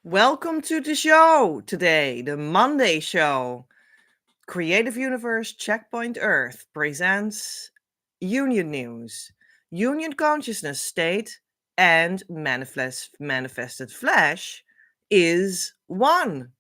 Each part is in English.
Welcome to the show today, the Monday show. Creative Universe Checkpoint Earth presents Union News, Union Consciousness State, and Manifested Flesh is one.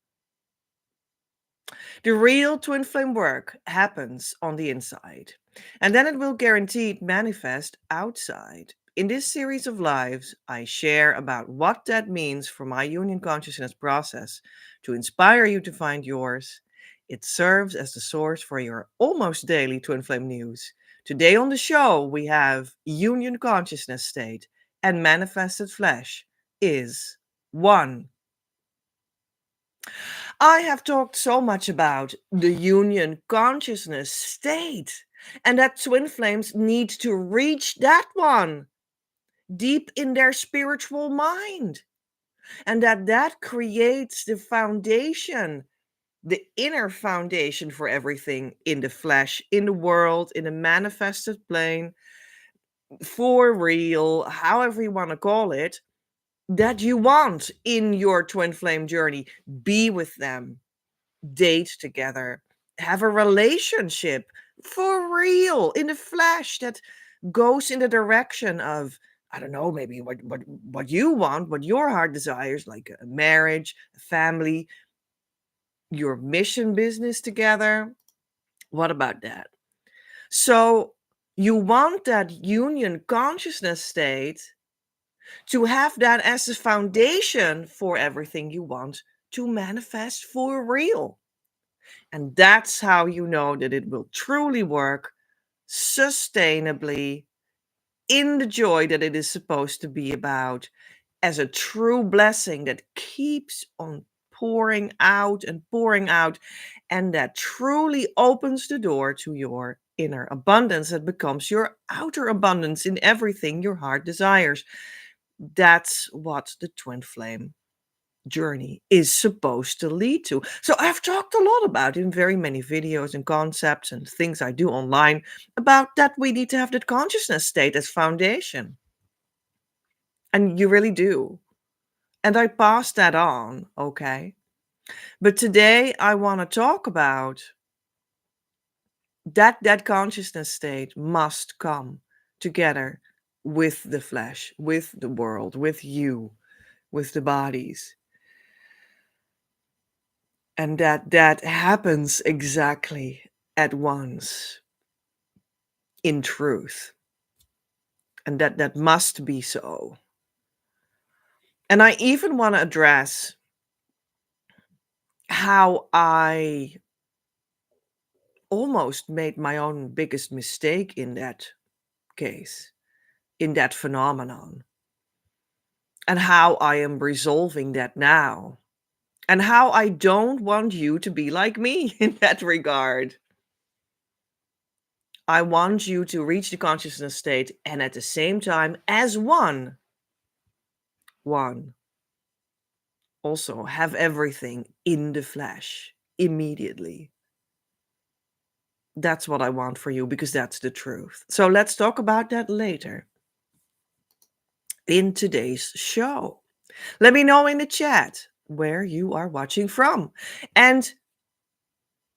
The real twin flame work happens on the inside, and then it will guaranteed manifest outside. In this series of lives, I share about what that means for my union consciousness process to inspire you to find yours. It serves as the source for your almost daily twin flame news. Today on the show, we have union consciousness state and manifested flesh is one. I have talked so much about the union consciousness state and that twin flames need to reach that one deep in their spiritual mind, and that creates the foundation, the inner foundation for everything in the flesh, in the world, in the manifested plane, for real, however you want to call it, that you want in your twin flame journey. Be with them, date together, have a relationship for real in the flesh that goes in the direction of, I don't know, maybe what you want, what your heart desires, like a marriage, a family, your mission business together. What about that? So you want that union consciousness state to have that as the foundation for everything you want to manifest for real. And that's how you know that it will truly work sustainably in the joy that it is supposed to be about, as a true blessing that keeps on pouring out, and that truly opens the door to your inner abundance that becomes your outer abundance in everything your heart desires. That's what the twin flame journey is supposed to lead to. So I've talked a lot about in very many videos and concepts and things I do online about that we need to have that consciousness state as foundation. And you really do. And I pass that on, okay? But today I want to talk about that consciousness state must come together with the flesh, with the world, with you, with the bodies. And that happens exactly at once in truth. And that must be so. And I even want to address how I almost made my own biggest mistake in that case, in that phenomenon, and how I am resolving that now, and how I don't want you to be like me in that regard. I want you to reach the consciousness state and at the same time, as one, also have everything in the flesh immediately. That's what I want for you because that's the truth. So let's talk about that later in today's show. Let me know in the chat where you are watching from. And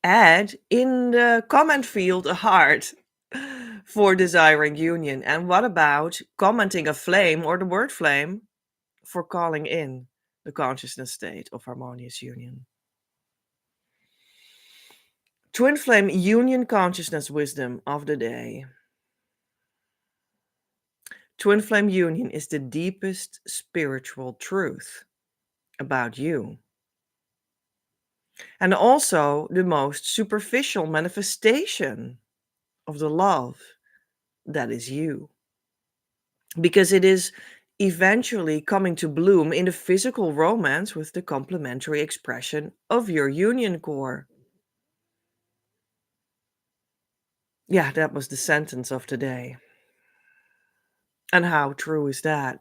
add in the comment field a heart for desiring union. And what about commenting a flame or the word flame for calling in the consciousness state of harmonious union? Twin flame union consciousness wisdom of the day. Twin flame union is the deepest spiritual truth about you. And also the most superficial manifestation of the love that is you. Because it is eventually coming to bloom in the physical romance with the complementary expression of your union core. Yeah, that was the sentence of today. And how true is that?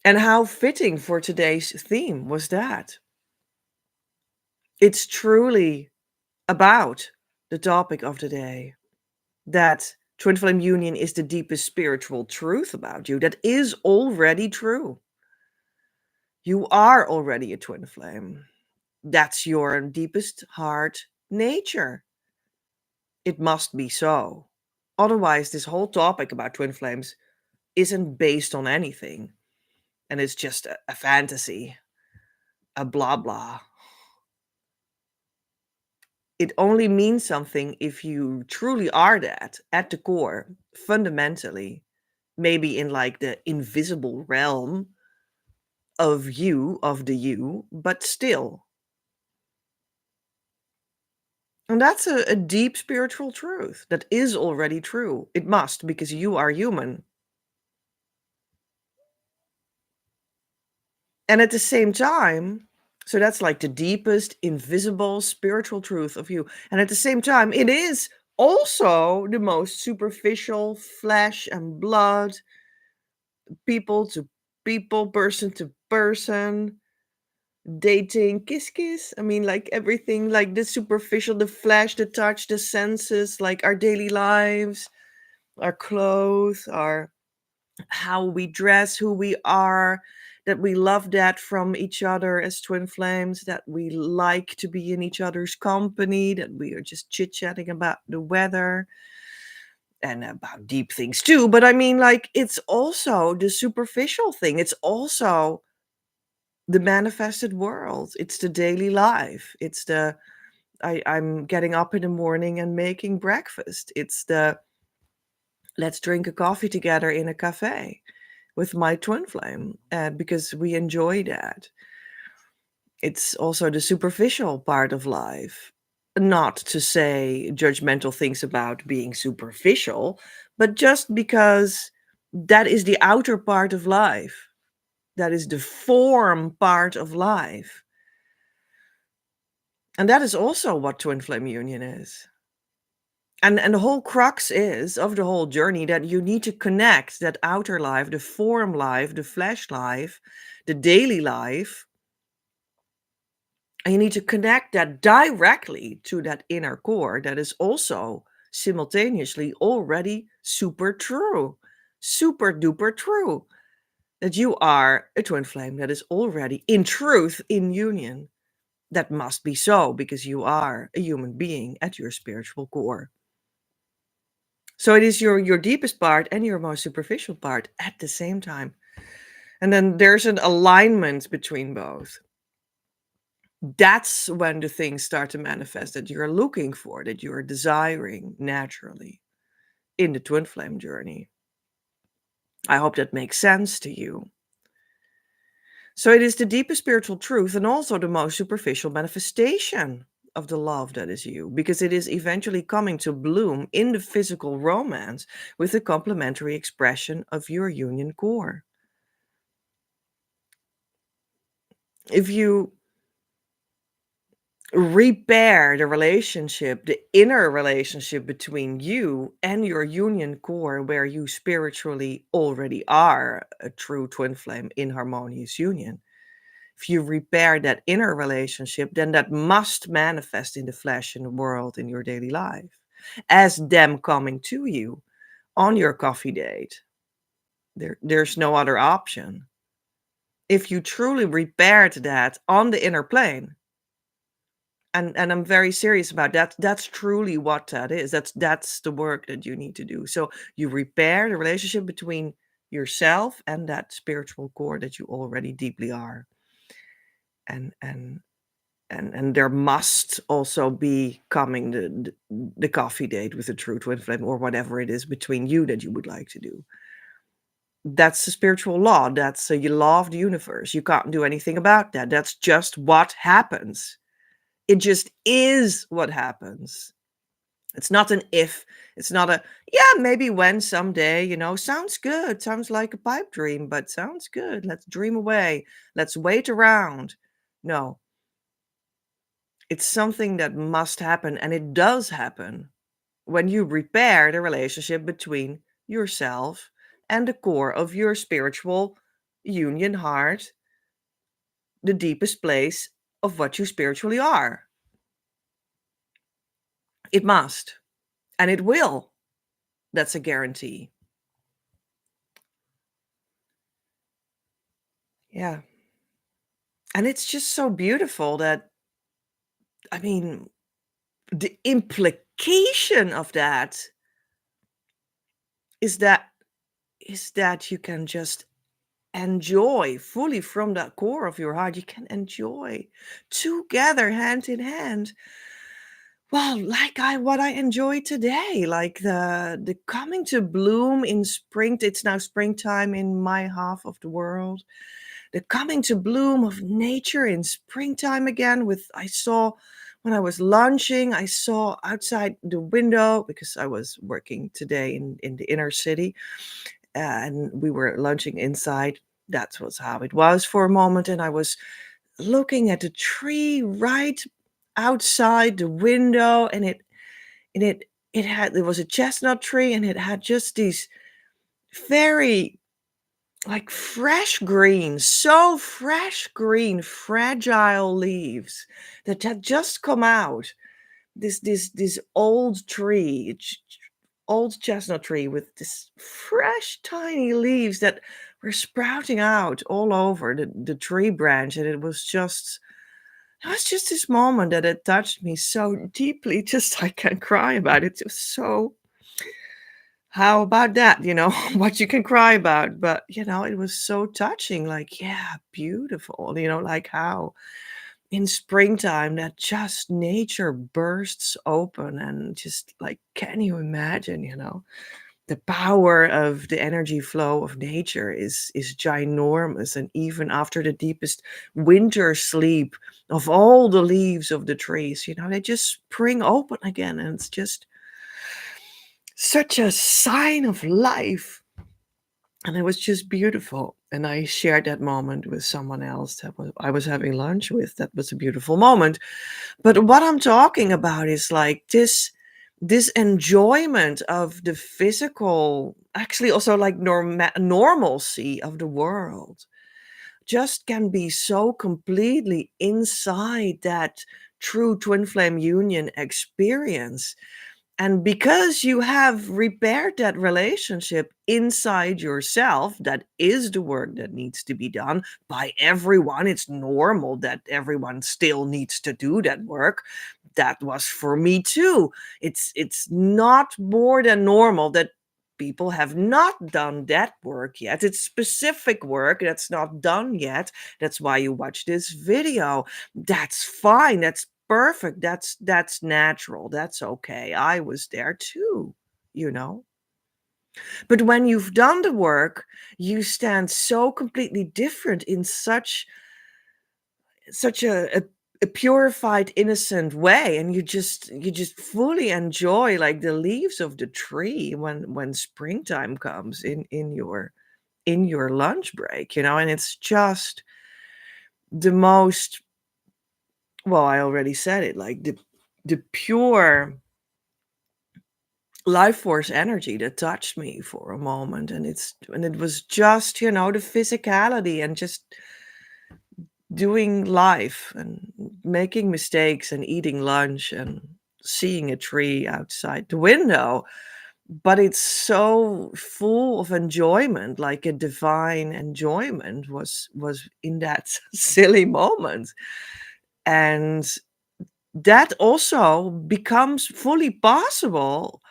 And how fitting for today's theme was that? It's truly about the topic of the day, that twin flame union is the deepest spiritual truth about you that is already true. You are already a twin flame. That's your deepest heart nature. It must be so. Otherwise, this whole topic about twin flames isn't based on anything. And it's just a fantasy, a blah blah. It only means something if you truly are that at the core, fundamentally, maybe in like the invisible realm of the you, but still. And that's a deep spiritual truth that is already true. It must, because you are human. And at the same time, so that's like the deepest invisible spiritual truth of you. And at the same time, it is also the most superficial flesh and blood, people to people, person to person, dating, kiss, kiss. I mean, like everything, like the superficial, the flesh, the touch, the senses, like our daily lives, our clothes, our how we dress, who we are, that we love that from each other as twin flames, that we like to be in each other's company, that we are just chit chatting about the weather and about deep things too. But I mean, like, it's also the superficial thing, it's also the manifested world, it's the daily life, it's the I'm getting up in the morning and making breakfast, it's the let's drink a coffee together in a cafe with my twin flame because we enjoy that. It's also the superficial part of life. Not to say judgmental things about being superficial, but just because that is the outer part of life. That is the form part of life. And that is also what twin flame union is. And the whole crux is of the whole journey that you need to connect that outer life, the form life, the flesh life, the daily life, and you need to connect that directly to that inner core that is also simultaneously already super true, super duper true. That you are a twin flame that is already in truth in union. That must be so because you are a human being at your spiritual core. So it is your deepest part and your most superficial part at the same time. And then there's an alignment between both. That's when the things start to manifest that you're looking for, that you're desiring naturally in the twin flame journey. I hope that makes sense to you. So it is the deepest spiritual truth and also the most superficial manifestation of the love that is you, because it is eventually coming to bloom in the physical romance with the complementary expression of your union core. If you repair the relationship, the inner relationship between you and your union core, where you spiritually already are a true twin flame in harmonious union. If you repair that inner relationship, then that must manifest in the flesh, in the world, in your daily life, as them coming to you on your coffee date. There's no other option. If you truly repaired that on the inner plane, and I'm very serious about that. That's truly what that is. That's the work that you need to do. So you repair the relationship between yourself and that spiritual core that you already deeply are. And there must also be coming the coffee date with a true twin flame or whatever it is between you that you would like to do. That's a spiritual law. That's a law of the universe. You can't do anything about that. That's just what happens. It just is what happens. It's not an if. It's not a, yeah, maybe when someday, sounds good. Sounds like a pipe dream, but sounds good. Let's dream away. Let's wait around. No, it's something that must happen. And it does happen when you repair the relationship between yourself and the core of your spiritual union heart, the deepest place of what you spiritually are. It must, and it will. That's a guarantee. Yeah. And it's just so beautiful that, I mean, the implication of that is that is that you can just enjoy fully from the core of your heart. You can enjoy together, hand in hand. Well, like I what I enjoy today, like the coming to bloom in spring. It's now springtime in my half of the world. The coming to bloom of nature in springtime again. With I saw when I was lunching, I saw outside the window because I was working today in the inner city, and we were lunching inside. That was how it was for a moment, and I was looking at the tree right outside the window, and it was a chestnut tree, and it had just these very like fresh green, so fresh green, fragile leaves that had just come out. This old tree, old chestnut tree with this fresh tiny leaves that were sprouting out all over the tree branch, and it was just this moment that it touched me so deeply, just I can cry about it. It was so how about that, what you can cry about, but, it was so touching, like, yeah, beautiful, like how in springtime that just nature bursts open and just like, can you imagine, the power of the energy flow of nature is ginormous, and even after the deepest winter sleep of all the leaves of the trees, they just spring open again, and it's just such a sign of life. And it was just beautiful. And I shared that moment with someone else I was having lunch with. That was a beautiful moment. But what I'm talking about is like this enjoyment of the physical, actually also like normalcy of the world, just can be so completely inside that true twin flame union experience. And because you have repaired that relationship inside yourself, that is the work that needs to be done by everyone. It's normal that everyone still needs to do that work. That was for me too. It's not more than normal that people have not done that work yet. It's specific work that's not done yet. That's why you watch this video. That's fine. That's perfect. That's natural. That's okay. I was there too, you know. But when you've done the work, you stand so completely different in such a purified, innocent way, and you just fully enjoy like the leaves of the tree when springtime comes in your lunch break, and it's just the most, well, I already said it, like the pure life force energy that touched me for a moment, and it was just, the physicality and just doing life and making mistakes and eating lunch and seeing a tree outside the window, but it's so full of enjoyment, like a divine enjoyment was in that silly moment. And that also becomes fully possible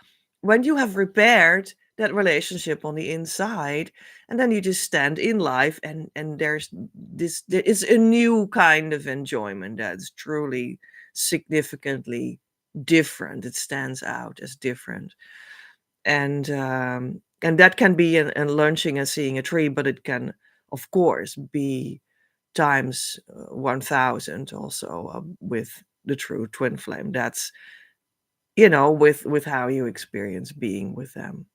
when you have repaired that relationship on the inside, and then you just stand in life, and there is a new kind of enjoyment that's truly significantly different. It stands out as different. And that can be in lunching and seeing a tree, but it can of course be times 1000 also, with the true twin flame. That's, with how you experience being with them.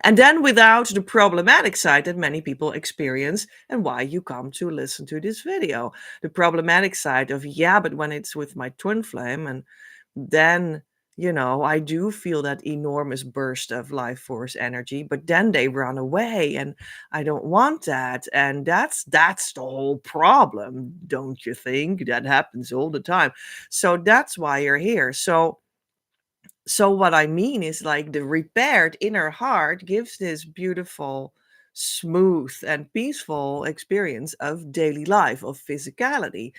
And then without the problematic side that many people experience, and why you come to listen to this video. The problematic side of, yeah, but when it's with my twin flame, and then, I do feel that enormous burst of life force energy, but then they run away, and I don't want that. And that's the whole problem, don't you think? That happens all the time. So that's why you're here. So what I mean is like the repaired inner heart gives this beautiful smooth and peaceful experience of daily life, of physicality.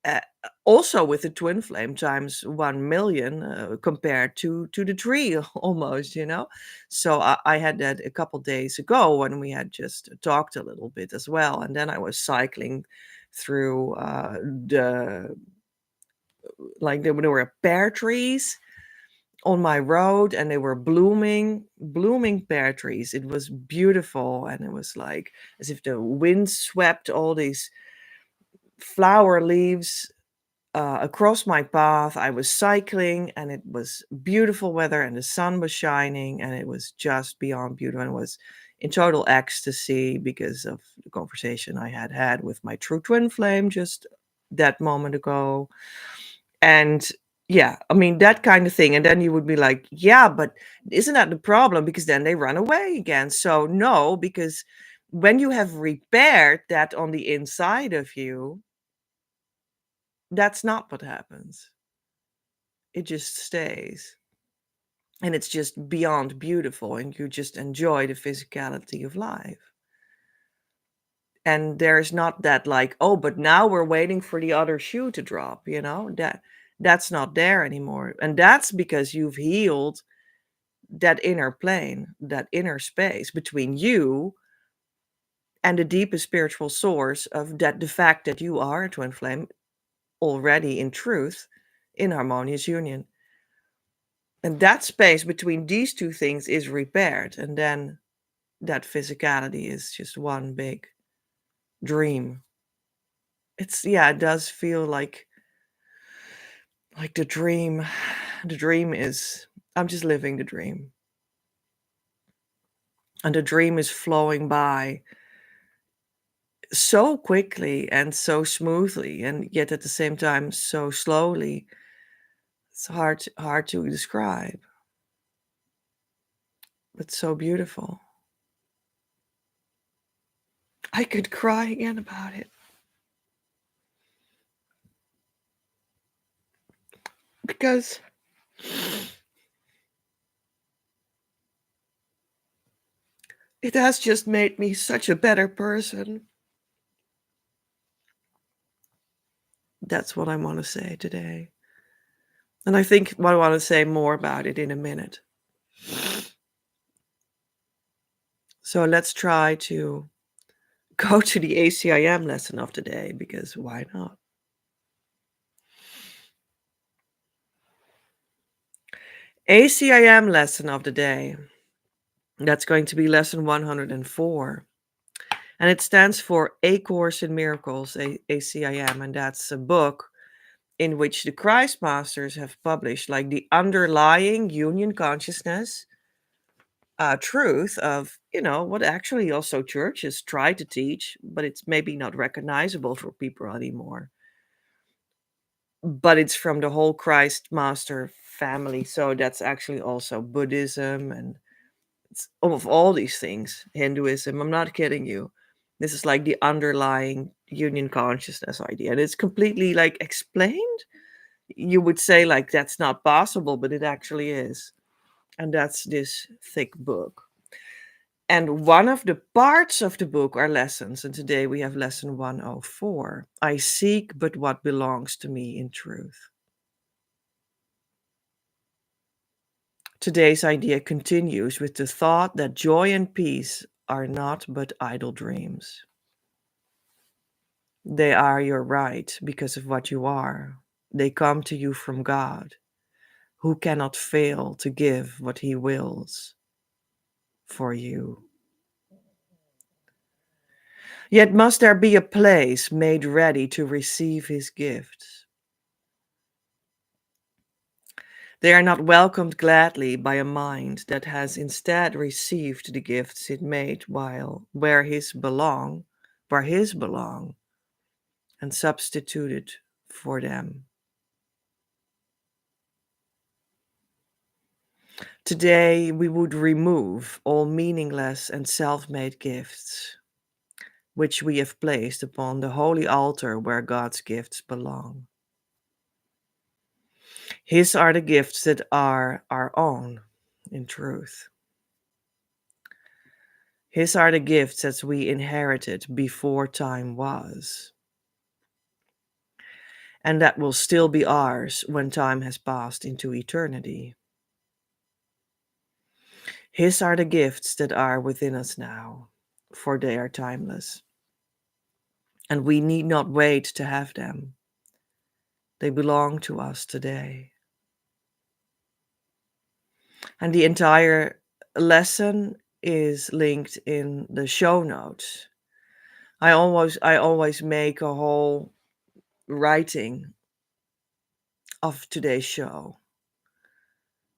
Uh, Also with the twin flame times 1 million compared to the tree almost, you know. So I had that a couple days ago when we had just talked a little bit as well, and then I was cycling through the like there were pear trees on my road, and they were blooming pear trees. It was beautiful, and it was like as if the wind swept all these flower leaves across my path. I was cycling, and it was beautiful weather, and the sun was shining, and it was just beyond beautiful. And it was in total ecstasy because of the conversation I had had with my true twin flame just that moment ago. And yeah, I mean, that kind of thing. And then you would be like, yeah, but isn't that the problem? Because then they run away again. So, no, because when you have repaired that on the inside of you, that's not what happens. It just stays. And it's just beyond beautiful. And you just enjoy the physicality of life. And there's not that like, oh, but now we're waiting for the other shoe to drop, you know? That's not there anymore. And that's because you've healed that inner plane, that inner space between you and the deepest spiritual source of that the fact that you are a twin flame already in truth in harmonious union. And that space between these two things is repaired. And then that physicality is just one big dream. It's, yeah, it does feel like the dream is, I'm just living the dream. And the dream is flowing by so quickly and so smoothly, and yet at the same time so slowly. It's hard to describe, but so beautiful. I could cry again about it because it has just made me such a better person. That's what I want to say today. And I think I want to say more about it in a minute. So let's try to go to the ACIM lesson of the day, because why not? ACIM lesson of the day. That's going to be lesson 104. And it stands for A Course in Miracles, ACIM. And that's a book in which the Christ Masters have published like the underlying union consciousness truth of, you know, what actually also churches try to teach, but it's maybe not recognizable for people anymore. But it's from the whole Christ Master family. So that's actually also Buddhism and it's of all these things, Hinduism. I'm not kidding you. This is like the underlying union consciousness idea. And it's completely like explained. You would say like that's not possible, but it actually is. And that's this thick book. And one of the parts of the book are lessons. And today we have lesson 104. I seek but what belongs to me in truth. Today's idea continues with the thought that joy and peace are not but idle dreams. They are your right because of what you are. They come to you from God, who cannot fail to give what he wills for you. Yet must there be a place made ready to receive his gifts. They are not welcomed gladly by a mind that has instead received the gifts it made while where his belong, and substituted for them. Today we would remove all meaningless and self-made gifts, which we have placed upon the holy altar where God's gifts belong. His are the gifts that are our own, in truth. His are the gifts that we inherited before time was, and that will still be ours when time has passed into eternity. His are the gifts that are within us now, for they are timeless, and we need not wait to have them. They belong to us today. And the entire lesson is linked in the show notes. I always make a whole writing of today's show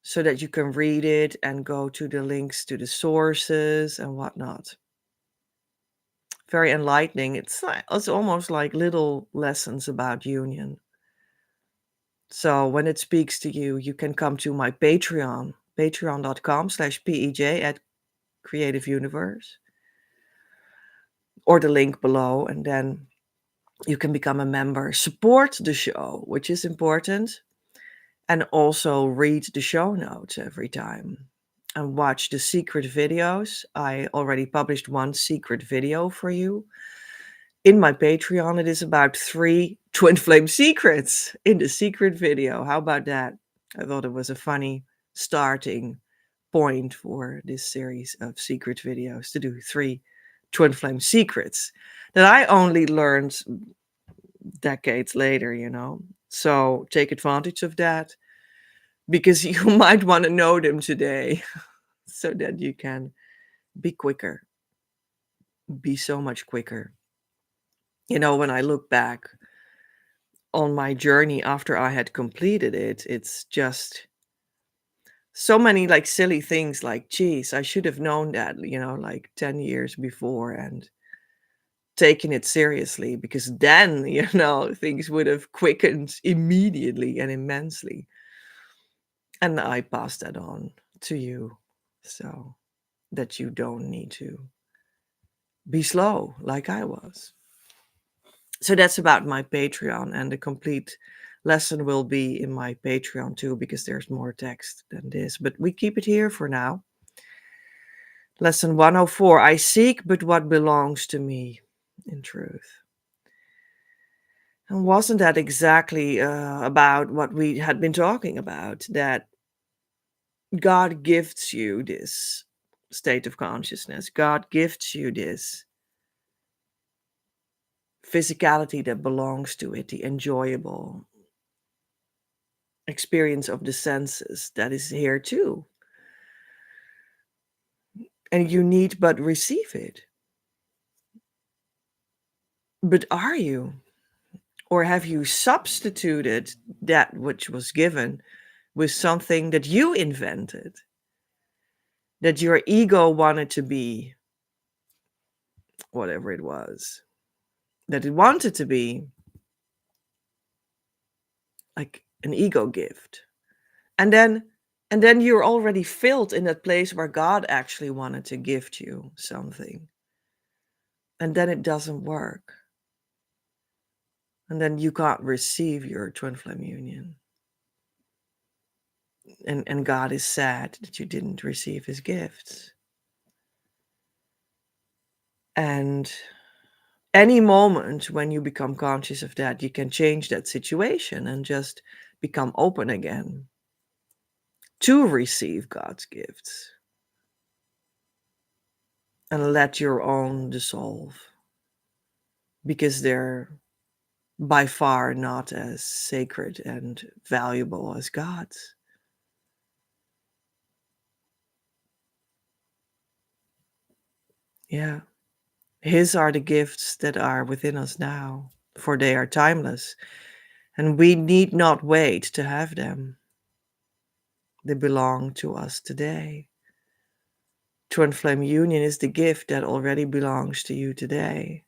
so that you can read it and go to the links to the sources and whatnot. Very enlightening. It's almost like little lessons about union. So when it speaks to you, you can come to my Patreon, patreon.com/PEJ at Creative Universe, or the link below, and then you can become a member, support the show, which is important, and also read the show notes every time and watch the secret videos. I already published one secret video for you. In my Patreon, it is about 3 twin flame secrets in the secret video. How about that? I thought it was a funny starting point for this series of secret videos, to do 3 twin flame secrets that I only learned decades later, So take advantage of that, because you might want to know them today so that you can be quicker, be so much quicker. When I look back on my journey after I had completed it, it's just so many like silly things like, geez, I should have known that, like 10 years before and taken it seriously, because then, things would have quickened immediately and immensely. And I pass that on to you so that you don't need to be slow like I was. So that's about my Patreon, and the complete lesson will be in my Patreon too, because there's more text than this, but we keep it here for now. Lesson 104, I seek but what belongs to me in truth. And wasn't that exactly about what we had been talking about, that God gifts you this state of consciousness. God gifts you this physicality that belongs to it, the enjoyable experience of the senses that is here too. And you need but receive it. But are you? Or have you substituted that which was given with something that you invented, that your ego wanted to be, whatever it was, that it wanted to be like an ego gift. And then you're already filled in that place where God actually wanted to gift you something. And then it doesn't work. And then you can't receive your twin flame union. And God is sad that you didn't receive his gifts. And any moment when you become conscious of that, you can change that situation and just become open again to receive God's gifts and let your own dissolve, because they're by far not as sacred and valuable as God's. Yeah. His are the gifts that are within us now, for they are timeless, and we need not wait to have them. They belong to us today. Twin flame union is the gift that already belongs to you today.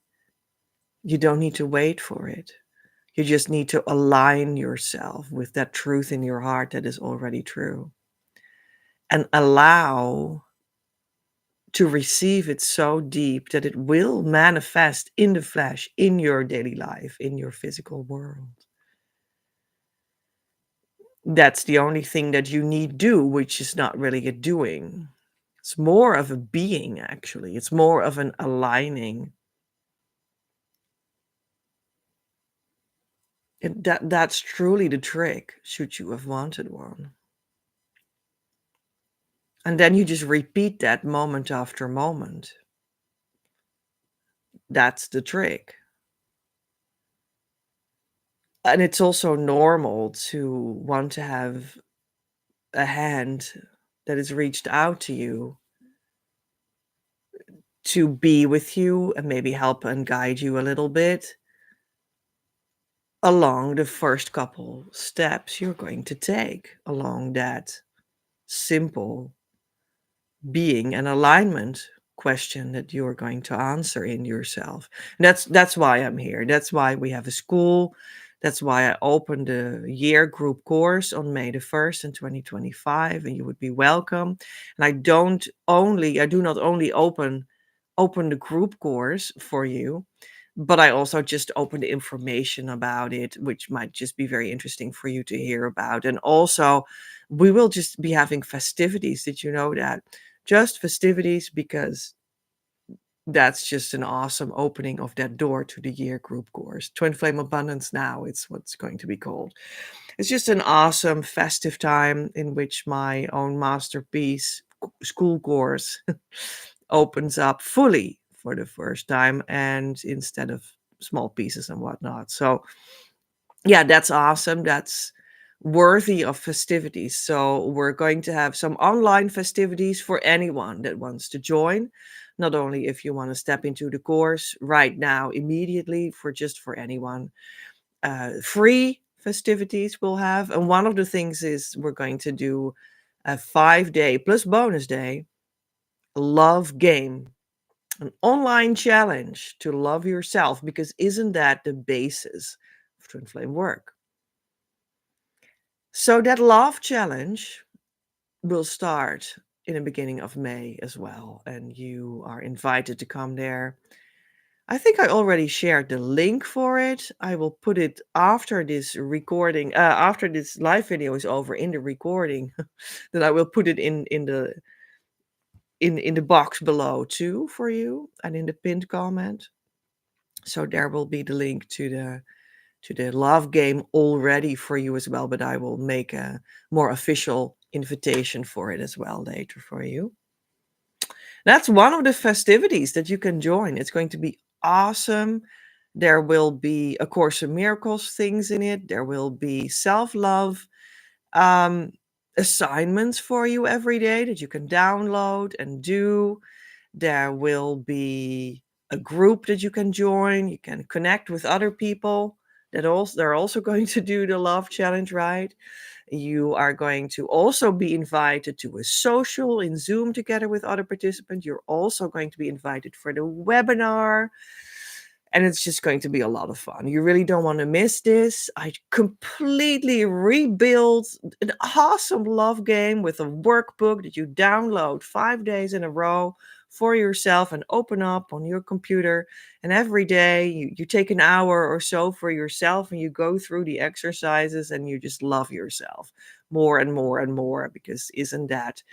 You don't need to wait for it. You just need to align yourself with that truth in your heart that is already true, and allow to receive it so deep that it will manifest in the flesh, in your daily life, in your physical world. That's the only thing that you need do, which is not really a doing. It's more of a being, actually. It's more of an aligning. That's truly the trick, should you have wanted one. And then you just repeat that moment after moment. That's the trick. And it's also normal to want to have a hand that is reached out to you to be with you and maybe help and guide you a little bit along the first couple steps you're going to take along that simple being and alignment question that you're going to answer in yourself. And that's why I'm here. That's why we have a school. That's why I opened a year group course on May the 1st in 2025, and you would be welcome. And I do not only open the group course for you, but I also just open the information about it, which might just be very interesting for you to hear about. And also, we will just be having festivities. Did you know that? Just festivities, because that's just an awesome opening of that door to the year group course. Twin Flame Abundance Now, it's what's going to be called. It's just an awesome festive time in which my own masterpiece school course opens up fully for the first time, and instead of small pieces and whatnot. So yeah, that's awesome. That's worthy of festivities. So we're going to have some online festivities for anyone that wants to join. Not only if you want to step into the course right now, immediately, for anyone. Free festivities we'll have. And one of the things is we're going to do a 5-day plus bonus day love game, an online challenge to love yourself, because isn't that the basis of Twin Flame work? So that love challenge will start in the beginning of May as well, and you are invited to come there. I think I already shared the link for it. I will put it after this recording, after this live video is over in the recording. Then I will put it in the box below too for you, and in the pinned comment. So there will be the link to the love game already for you as well, but I will make a more official invitation for it as well later for you. That's one of the festivities that you can join. It's going to be awesome. There will be A Course in Miracles things in it. There will be self-love um, assignments for you every day that you can download and do. There will be a group that you can join. You can connect with other people that also they're also going to do the love challenge, right? You are going to also be invited to a social in Zoom together with other participants. You're also going to be invited for the webinar. And it's just going to be a lot of fun. You really don't want to miss this. I completely rebuilt an awesome love game with a workbook that you download 5 days in a row for yourself and open up on your computer. And every day you take an hour or so for yourself and you go through the exercises and you just love yourself more and more and more, because isn't that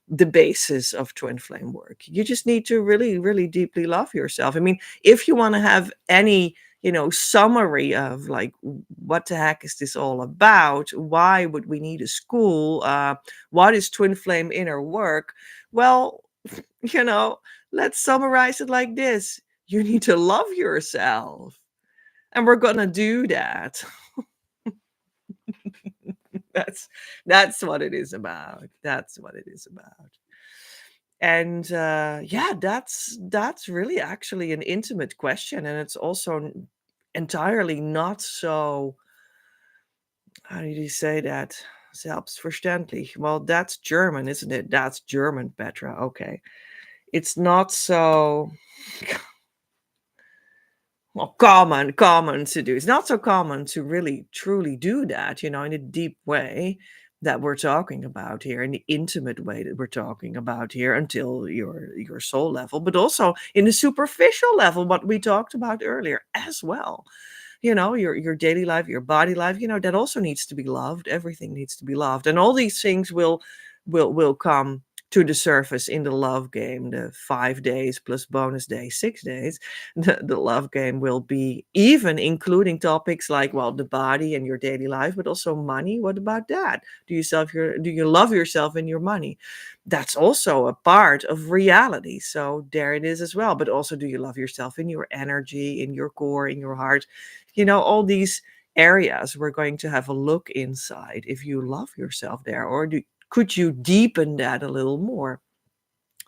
the basis of twin flame work? You just need to really, really deeply love yourself. I mean, if you want to have any, summary of like, what the heck is this all about? Why would we need a school? What is twin flame inner work? Well, you know, let's summarize it like this. You need to love yourself. And we're going to do that. That's what it is about. That's what it is about. And yeah, that's really actually an intimate question, and it's also entirely not so. How do you say that? Selbstverständlich. Well, that's German, isn't it? That's German, Petra. Okay, it's not so. Well, common to do. It's not so common to really truly do that, in a deep way that we're talking about here, in the intimate way that we're talking about here, until your soul level, but also in the superficial level, what we talked about earlier as well. Your daily life, your body life, that also needs to be loved. Everything needs to be loved. And all these things will come to the surface in the love game, the 5 days plus bonus day, 6 days. The love game will be even including topics like, well, the body and your daily life, but also money. What about that? Do you love yourself and your money? That's also a part of reality. So there it is as well. But also, do you love yourself in your energy, in your core, in your heart? All these areas we're going to have a look inside if you love yourself there, or could you deepen that a little more?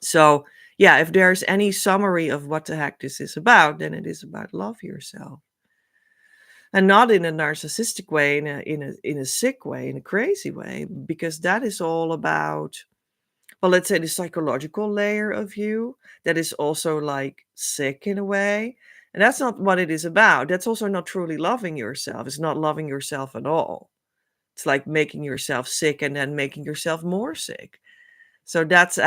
So, yeah, if there's any summary of what the heck this is about, then it is about love yourself. And not in a narcissistic way, in a sick way, in a crazy way, because that is all about, well, let's say the psychological layer of you that is also like sick in a way. And that's not what it is about. That's also not truly loving yourself. It's not loving yourself at all. It's like making yourself sick and then making yourself more sick. So that's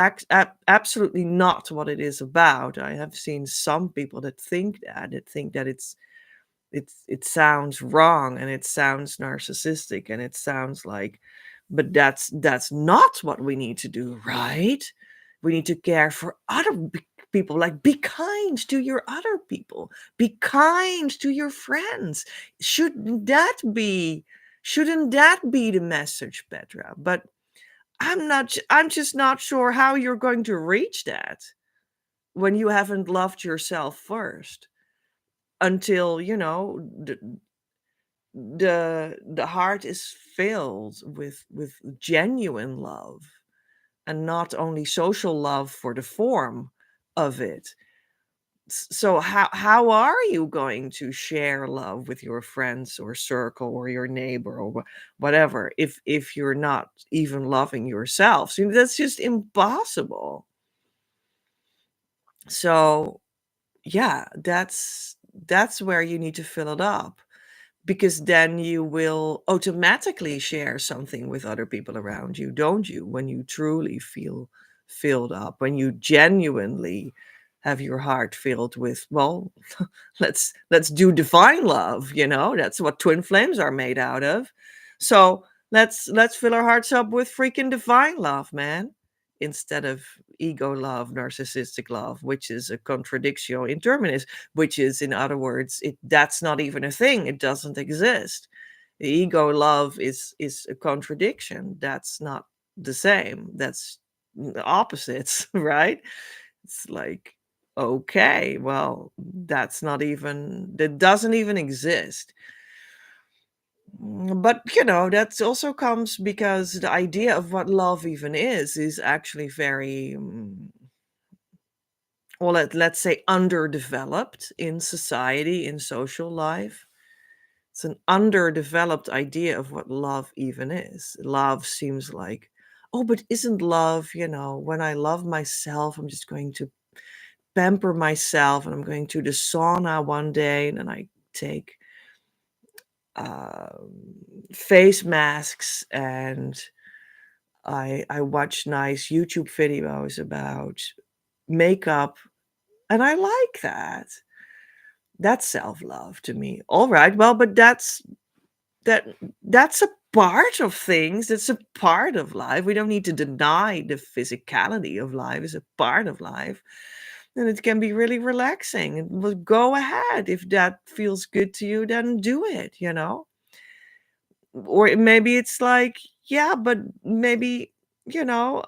absolutely not what it is about. I have seen some people that think that it sounds wrong and it sounds narcissistic and it sounds like, but that's not what we need to do, right? We need to care for people, like be kind to your other people, be kind to your friends. Shouldn't that be the message, Petra? But I'm just not sure how you're going to reach that when you haven't loved yourself first, until the heart is filled with genuine love, and not only social love for the form of it. So how are you going to share love with your friends or circle or your neighbor or whatever, if you're not even loving yourself? So that's just impossible. So yeah, that's where you need to fill it up, because then you will automatically share something with other people around you, don't you? When you truly feel filled up, when you genuinely have your heart filled with, well, let's do divine love, that's what twin flames are made out of. So let's fill our hearts up with freaking divine love, man, instead of ego love, narcissistic love, which is a contradictio in terminis, which is, in other words, that's not even a thing. It doesn't exist. The ego love is a contradiction. That's not the same. That's the opposites, right? It's like, okay, well, that doesn't even exist. But that also comes because the idea of what love even is actually very, well, let's say, underdeveloped in society, in social life. It's an underdeveloped idea of what love even is. Love seems like, oh, but isn't love, when I love myself, I'm just going to pamper myself and I'm going to the sauna one day and then I take face masks and I watch nice YouTube videos about makeup, and I like that. That's self-love to me. All right, well, but that that's a part of things. That's a part of life. We don't need to deny the physicality of life. It's a part of life. And it can be really relaxing. And well, go ahead. If that feels good to you, then do it. Or maybe it's like, yeah, but maybe, you know,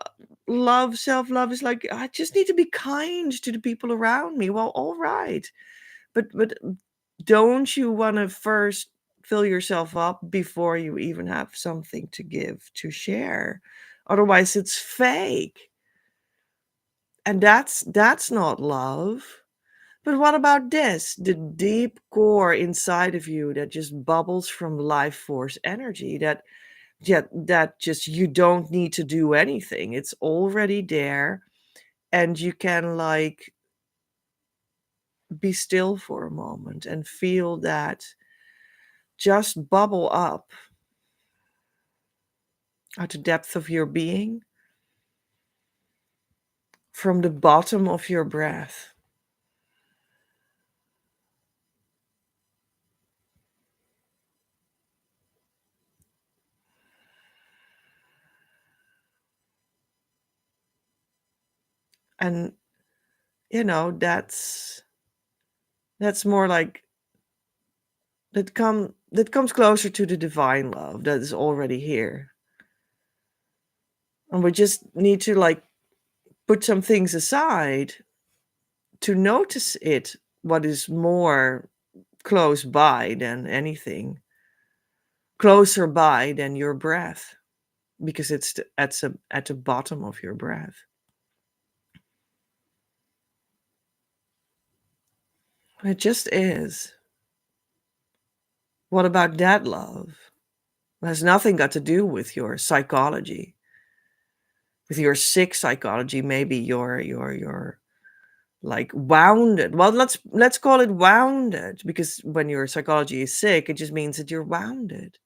self-love is like, I just need to be kind to the people around me. Well, all right. But don't you want to first fill yourself up before you even have something to give, to share? Otherwise, it's fake. And that's not love. But what about this? The deep core inside of you that just bubbles from life force energy, that just, you don't need to do anything. It's already there, and you can like be still for a moment and feel that just bubble up at the depth of your being, from the bottom of your breath. And that's more like that comes closer to the divine love that is already here. And we just need to like put some things aside to notice it, what is more close by than anything, closer by than your breath, because at the bottom of your breath. It just is. What about that love? It has nothing got to do with your psychology, with your sick psychology. Maybe your like wounded. Well, let's call it wounded, because when your psychology is sick, it just means that you're wounded.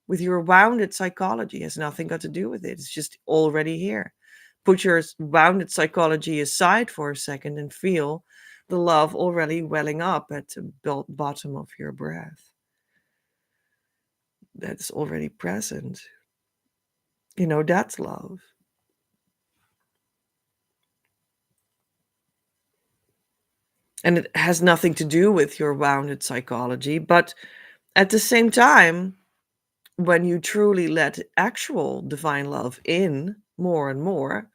With your wounded psychology, it has nothing got to do with it. It's just already here. Put your wounded psychology aside for a second and feel the love already welling up at the bottom of your breath. That's already present. That's love. And it has nothing to do with your wounded psychology. But at the same time, when you truly let actual divine love in more and more,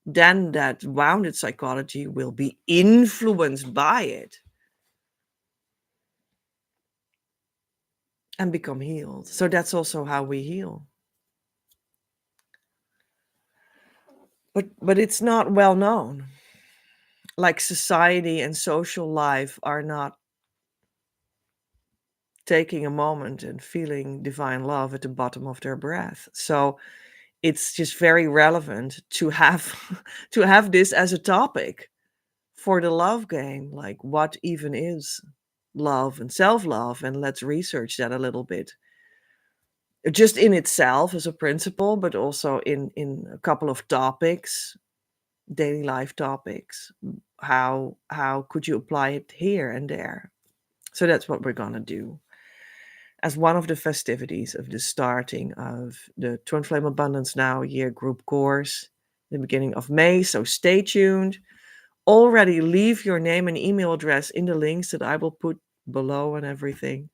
then that wounded psychology will be influenced by it and become healed. So that's also how we heal. But it's not well known. Like society and social life are not taking a moment and feeling divine love at the bottom of their breath. So it's just very relevant to have to have this as a topic for the love game. Like, what even is love and self-love? And let's research that a little bit, just in itself as a principle, but also in a couple of topics, daily life topics. How could you apply it here and there? So that's what we're gonna do as one of the festivities of the starting of the Twin Flame Abundance Now year group course, the beginning of May. So stay tuned. Already leave your name and email address in the links that I will put below and everything,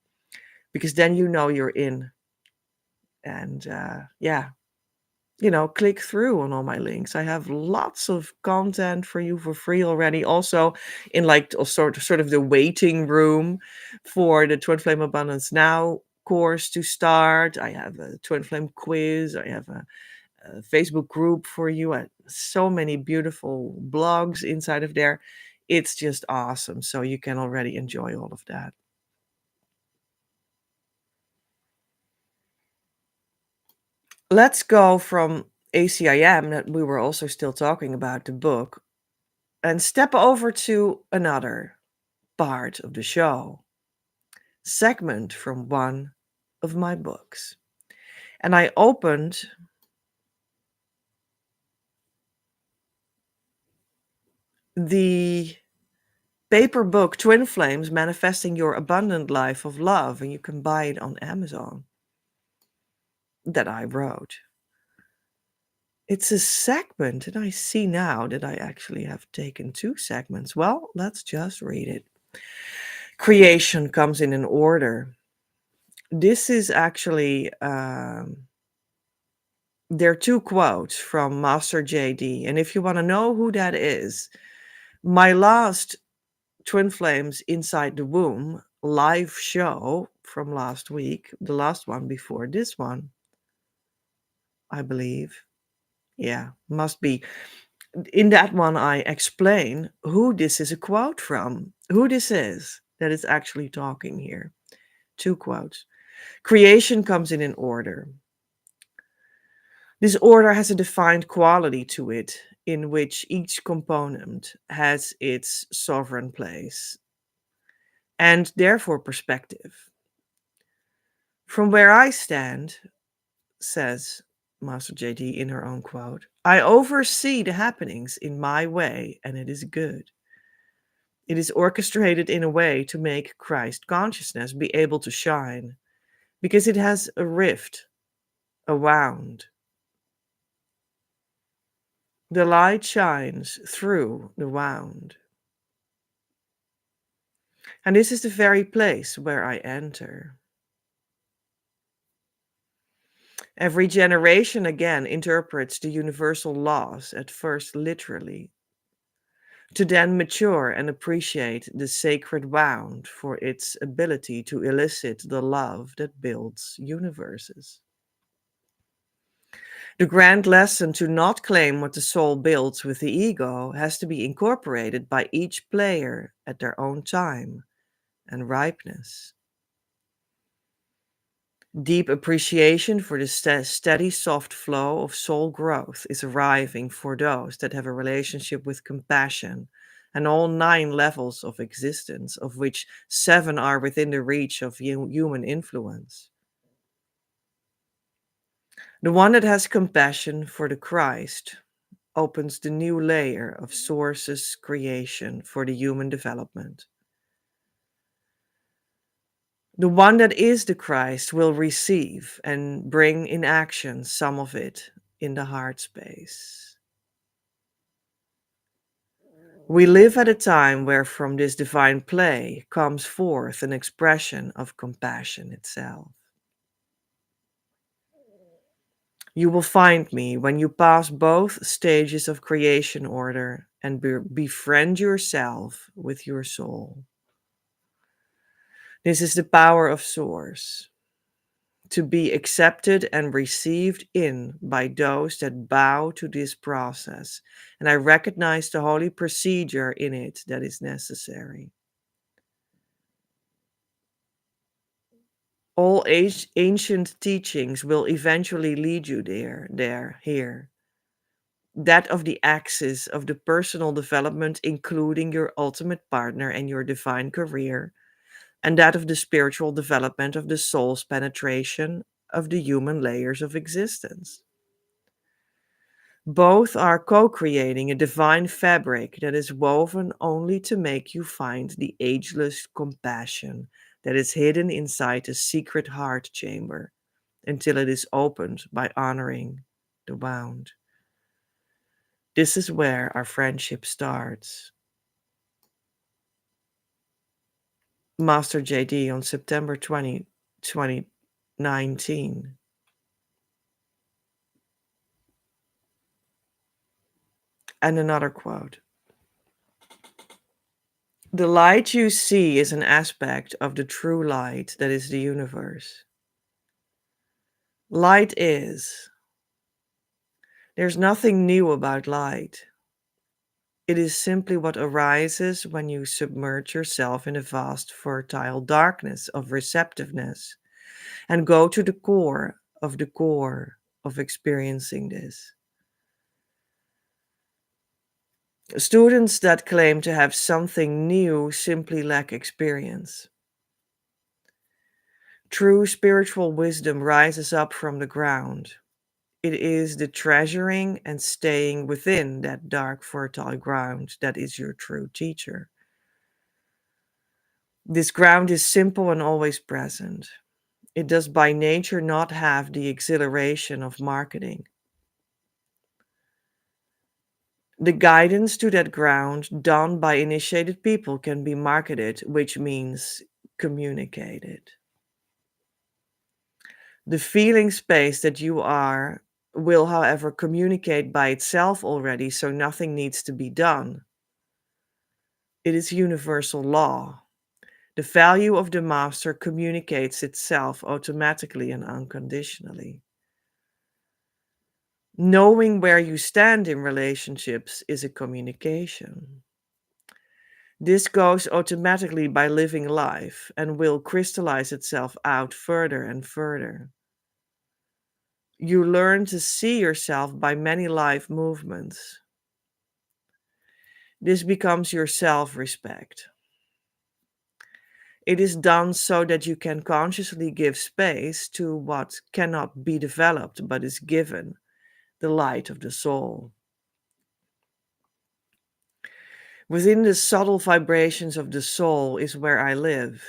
because then you're in. And yeah, click through on all my links. I have lots of content for you for free already. Also, in like sort of the waiting room for the Twin Flame Abundance Now course to start. I have a Twin Flame quiz. I have a Facebook group for you. So many beautiful blogs inside of there. It's just awesome. So you can already enjoy all of that. Let's go from ACIM, that we were also still talking about the book, and step over to another part of the show, segment from one of my books. And I opened the paper book Twin Flames Manifesting Your Abundant Life of Love, and you can buy it on Amazon, that I wrote. It's a segment, and I see now that I actually have taken 2 segments. Well, let's just read it. Creation comes in an order. This is actually, there are 2 quotes from Master JD. And if you want to know who that is, my last Twin Flames Inside the Womb live show from last week, the last one before this one, I believe. Yeah, must be. In that one, I explain who this is a quote from, who this is that is actually talking here. 2 quotes. Creation comes in an order. This order has a defined quality to it, in which each component has its sovereign place and therefore perspective. From where I stand, says Master JD in her own quote, I oversee the happenings in my way, and it is good. It is orchestrated in a way to make Christ consciousness be able to shine, because it has a rift, a wound. The light shines through the wound. And this is the very place where I enter. Every generation again interprets the universal laws at first literally, to then mature and appreciate the sacred wound for its ability to elicit the love that builds universes. The grand lesson to not claim what the soul builds with the ego has to be incorporated by each player at their own time and ripeness. Deep appreciation for the steady, soft flow of soul growth is arriving for those that have a relationship with compassion and all 9 levels of existence, of which 7 are within the reach of human influence. The one that has compassion for the Christ opens the new layer of sources creation for the human development. The one that is the Christ will receive and bring in action some of it in the heart space. We live at a time where from this divine play comes forth an expression of compassion itself. You will find me when you pass both stages of creation order and befriend yourself with your soul. This is the power of Source, to be accepted and received in by those that bow to this process, and I recognize the holy procedure in it that is necessary. All ancient teachings will eventually lead you here. That of the axis of the personal development, including your ultimate partner and your divine career, and that of the spiritual development of the soul's penetration of the human layers of existence. Both are co creating a divine fabric that is woven only to make you find the ageless compassion that is hidden inside a secret heart chamber until it is opened by honoring the wound. This is where our friendship starts. Master JD on September 2019. And another quote. The light you see is an aspect of the true light that is the universe. Light is. There's nothing new about light. It is simply what arises when you submerge yourself in a vast, fertile darkness of receptiveness and go to the core of experiencing this. Students that claim to have something new simply lack experience. True spiritual wisdom rises up from the ground. It is the treasuring and staying within that dark, fertile ground that is your true teacher. This ground is simple and always present. It does by nature not have the exhilaration of marketing. The guidance to that ground done by initiated people can be marketed, which means communicated. The feeling space that you are will, however, communicate by itself already, so nothing needs to be done. It is universal law. The value of the master communicates itself automatically and unconditionally. Knowing where you stand in relationships is a communication. This goes automatically by living life and will crystallize itself out further and further. You learn to see yourself by many life movements. This becomes your self-respect. It is done so that you can consciously give space to what cannot be developed but is given, the light of the soul. Within the subtle vibrations of the soul is where I live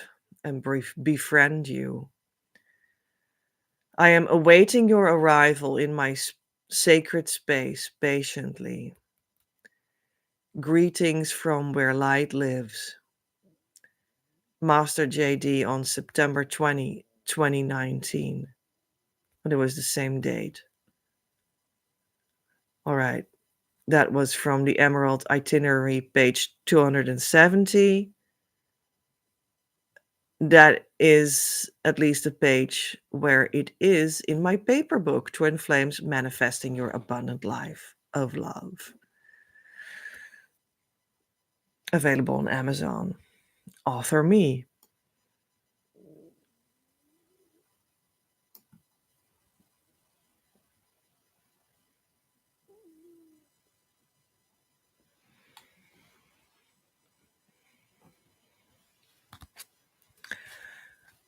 and befriend you. I am awaiting your arrival in my sacred space patiently. Greetings from where light lives. Master JD on September 2019. But it was the same date. All right. That was from the Emerald Itinerary, page 270. That is at least a page where it is in my paper book, Twin Flames Manifesting Your Abundant Life of Love. Available on Amazon. Author me.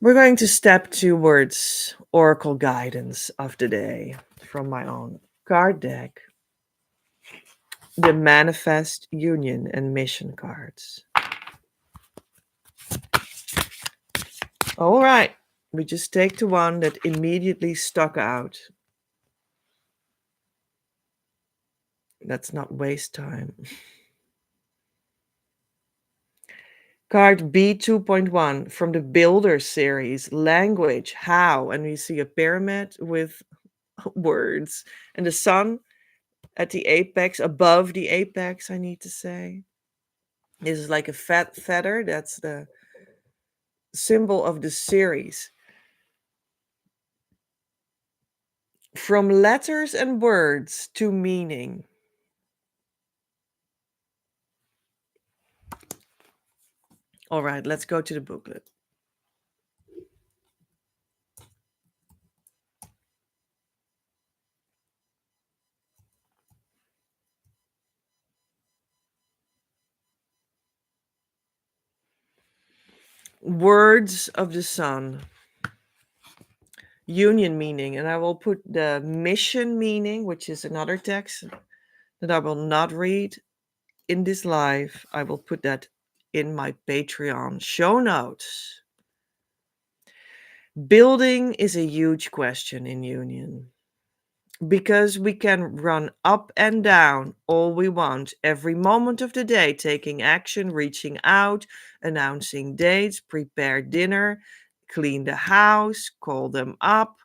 We're going to step towards Oracle guidance of the day from my own card deck. The Manifest Union and Mission cards. All right, we just take the one that immediately stuck out. Let's not waste time. Card B2.1 from the Builder series, Language, How, and we see a pyramid with words and the sun at the apex, above the apex, I need to say. This is like a feather, that's the symbol of the series. From letters and words to meaning. All right, let's go to the booklet. Words of the Sun. Union meaning, and I will put the mission meaning, which is another text that I will not read in this live. I will put that in my Patreon show notes. Building is a huge question in union because we can run up and down all we want every moment of the day, taking action, reaching out, announcing dates, prepare dinner, clean the house, call them up.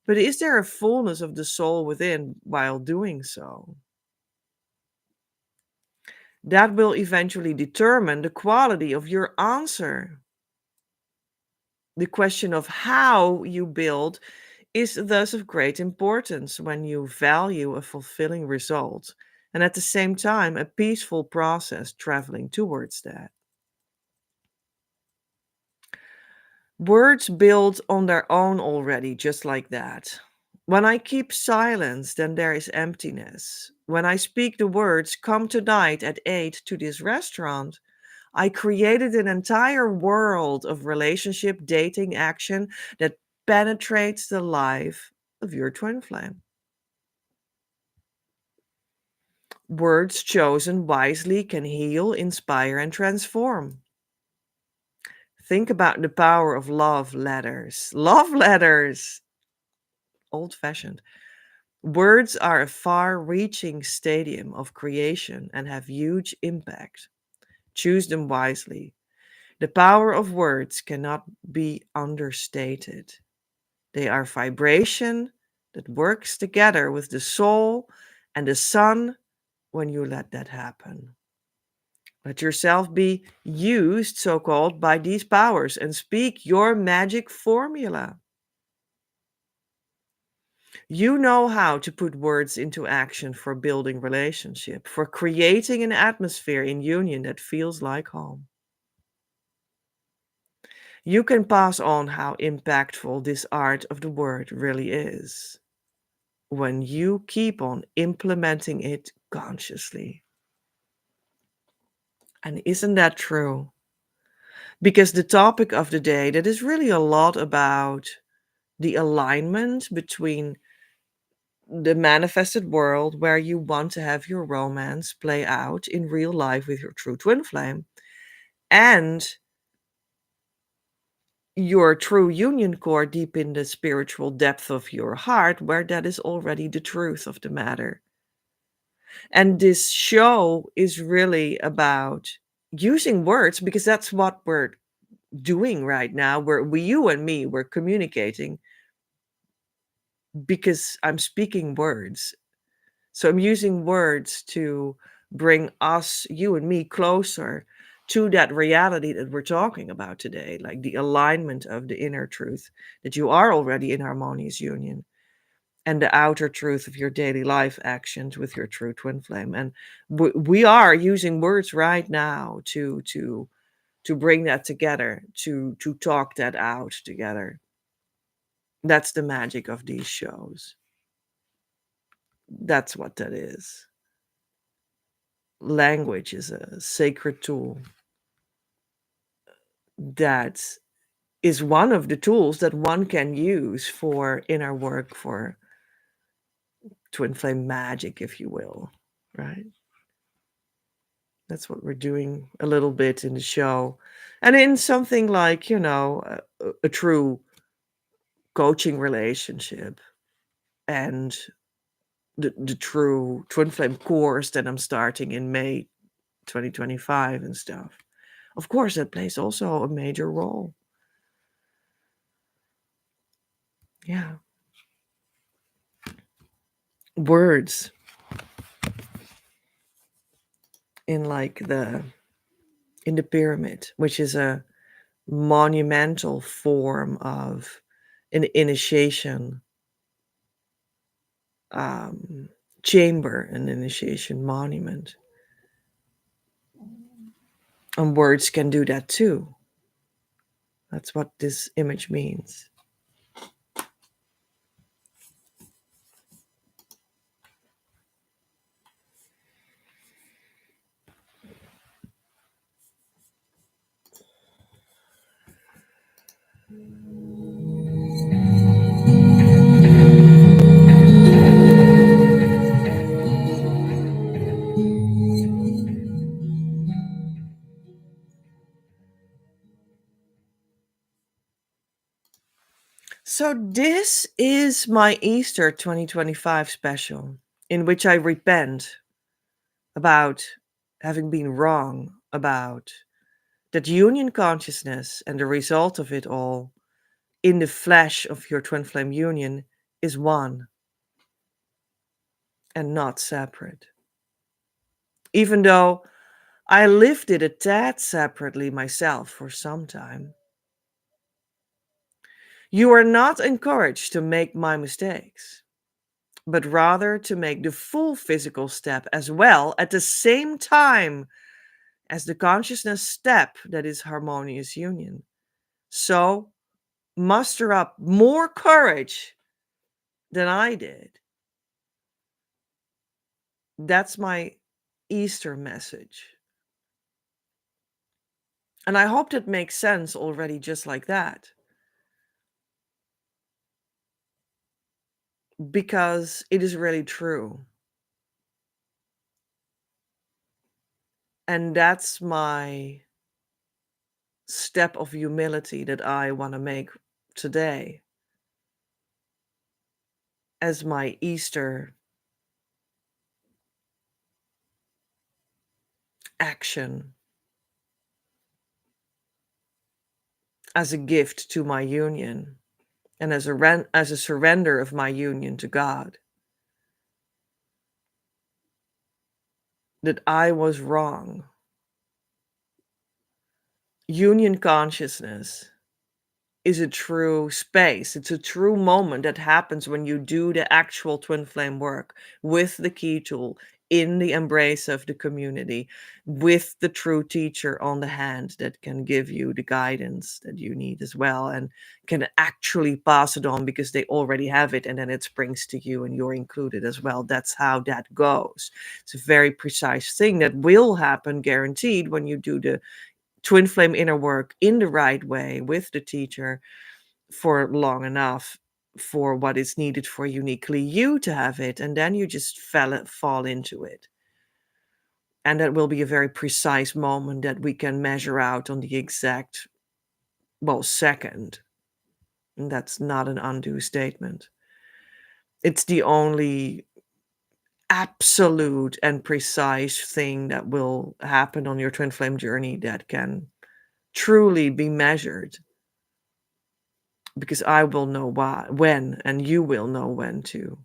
But is there a fullness of the soul within while doing so? That will eventually determine the quality of your answer. The question of how you build is thus of great importance when you value a fulfilling result and at the same time a peaceful process traveling towards that. Words build on their own already, just like that. When I keep silence, then there is emptiness. When I speak the words, come tonight at 8 to this restaurant, I created an entire world of relationship, dating, action that penetrates the life of your twin flame. Words chosen wisely can heal, inspire, and transform. Think about the power of love letters. Love letters! Old fashioned. Words are a far reaching stadium of creation and have huge impact. Choose them wisely. The power of words cannot be understated. They are vibration that works together with the soul and the sun when you let that happen. Let yourself be used, so called, by these powers and speak your magic formula. You know how to put words into action for building relationship, for creating an atmosphere in union that feels like home. You can pass on how impactful this art of the word really is when you keep on implementing it consciously. And isn't that true? Because the topic of the day, that is really a lot about the alignment between the manifested world where you want to have your romance play out in real life with your true twin flame and your true union core deep in the spiritual depth of your heart, where that is already the truth of the matter. And this show is really about using words, because that's what we're doing right now. You and me, we're communicating because I'm speaking words. So I'm using words to bring us, you and me, closer to that reality that we're talking about today, like the alignment of the inner truth that you are already in harmonious union, and the outer truth of your daily life actions with your true twin flame. And we are using words right now to bring that together, to talk that out together. That's the magic of these shows. That's what that is. Language is a sacred tool that is one of the tools that one can use for inner work, for twin flame magic, if you will, right? That's what we're doing a little bit in the show. And in something like, a true coaching relationship, and the true twin flame course that I'm starting in May 2025 and stuff. Of course, that plays also a major role. Yeah. Words in the pyramid, which is a monumental form of an initiation chamber, an initiation monument. And words can do that too. That's what this image means. So this is my Easter 2025 special, in which I repent about having been wrong about that union consciousness, and the result of it all in the flesh of your twin flame union is one and not separate. Even though I lived it a tad separately myself for some time. You are not encouraged to make my mistakes, but rather to make the full physical step as well at the same time as the consciousness step that is harmonious union. So muster up more courage than I did. That's my Easter message. And I hope that makes sense already, just like that. Because it is really true. And that's my step of humility that I want to make today as my Easter action, as a gift to my union, and as a surrender of my union to God. That I was wrong. Union consciousness is a true space. It's a true moment that happens when you do the actual twin flame work with the key tool, in the embrace of the community, with the true teacher on the hand that can give you the guidance that you need as well, and can actually pass it on because they already have it, and then it springs to you and you're included as well. That's how that goes. It's a very precise thing that will happen, guaranteed, when you do the twin flame inner work in the right way with the teacher for long enough for what is needed for uniquely you to have it, and then you just fall into it. And that will be a very precise moment that we can measure out on the exact Well, second, and that's not an undue statement. It's the only absolute and precise thing that will happen on your twin flame journey that can truly be measured, because I will know why, when, and you will know when too.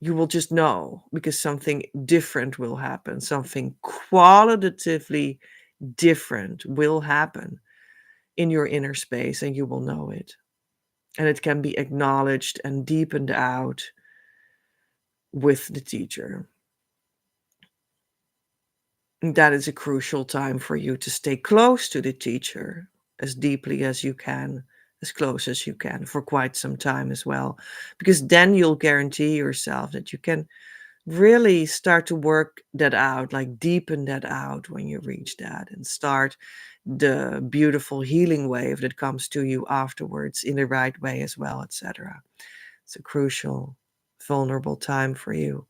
You will just know because something different will happen, something qualitatively different will happen in your inner space, and you will know it. And it can be acknowledged and deepened out with the teacher. And that is a crucial time for you to stay close to the teacher as deeply as you can, as close as you can, for quite some time as well. Because then you'll guarantee yourself that you can really start to work that out, like deepen that out when you reach that, and start the beautiful healing wave that comes to you afterwards in the right way as well, etc. It's a crucial, vulnerable time for you.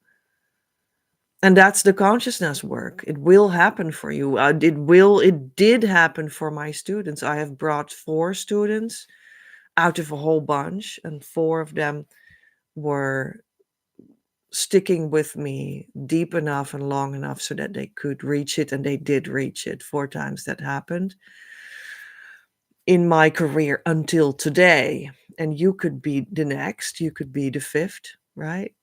And that's the consciousness work. It will happen for you. It did happen for my students. I have brought 4 students out of a whole bunch, and 4 of them were sticking with me deep enough and long enough so that they could reach it, and they did reach it. 4 times that happened in my career until today. And you could be the next, you could be the 5th, right?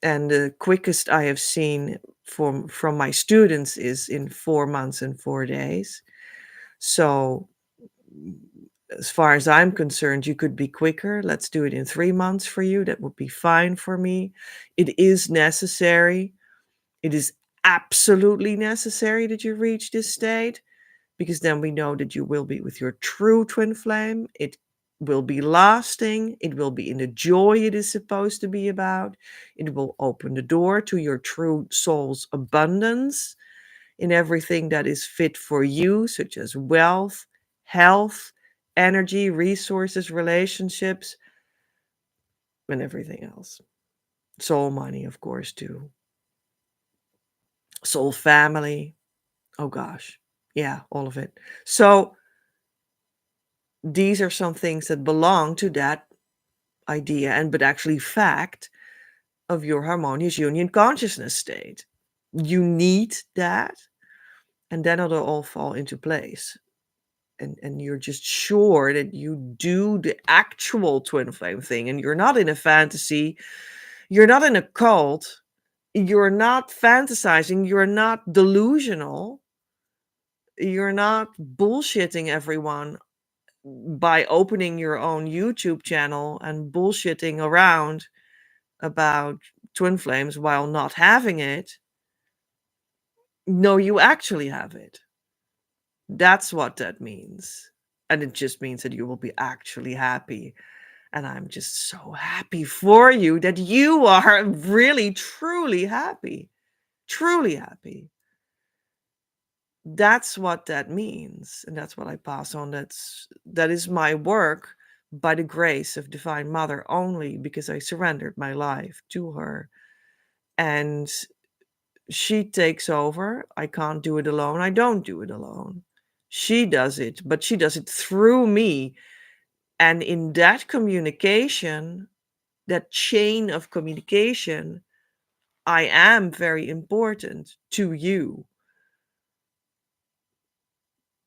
And the quickest I have seen from my students is in 4 months and 4 days. So as far as I'm concerned, you could be quicker. Let's do it in 3 months for you. That would be fine for me. It is necessary. It is absolutely necessary that you reach this state, because then we know that you will be with your true twin flame. It will be lasting. It will be in the joy it is supposed to be about. It will open the door to your true soul's abundance in everything that is fit for you, such as wealth, health, energy, resources, relationships, and everything else. Soul money, of course, too. Soul family. Oh gosh. Yeah, all of it. So these are some things that belong to that idea, and but actually fact, of your harmonious union consciousness state. You need that, and then it'll all fall into place. And you're just sure that you do the actual twin flame thing, and you're not in a fantasy, you're not in a cult, you're not fantasizing, you're not delusional, you're not bullshitting everyone by opening your own YouTube channel and bullshitting around about twin flames while not having it. No, you actually have it. That's what that means. And it just means that you will be actually happy. And I'm just so happy for you that you are really, truly happy. Truly happy. That's what that means. And that's what I pass on. That is my work by the grace of Divine Mother only, because I surrendered my life to her. And she takes over. I can't do it alone. I don't do it alone. She does it, but she does it through me. And in that communication, that chain of communication, I am very important to you.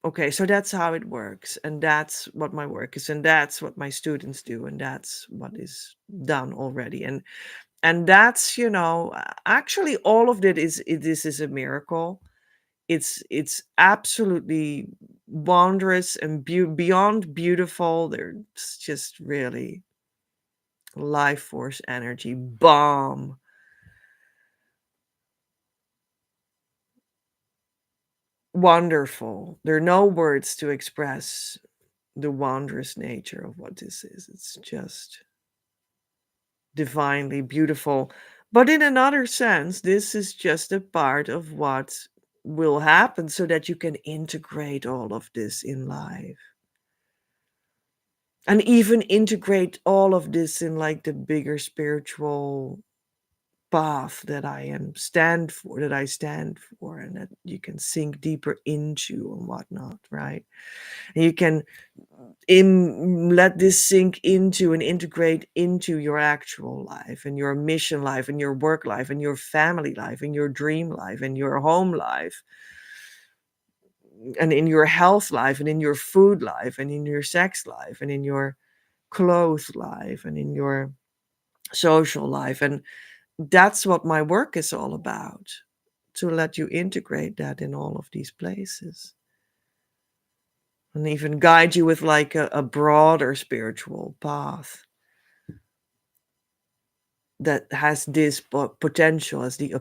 Okay, so that's how it works. And that's what my work is. And that's what my students do. And that's what is done already. And that's, actually all of this is a miracle. It's absolutely wondrous and beyond beautiful. There's just really life force energy bomb. Wonderful. There are no words to express the wondrous nature of what this is. It's just divinely beautiful. But in another sense, this is just a part of what will happen so that you can integrate all of this in life. And even integrate all of this in like the bigger spiritual path that stand for, and that you can sink deeper into and whatnot, right? And you can let this sink into and integrate into your actual life and your mission life and your work life and your family life and your dream life and your home life and in your health life and in your food life and in your sex life and in your clothes life and in your social life. And that's what my work is all about, to let you integrate that in all of these places and even guide you with like a broader spiritual path that has this potential as the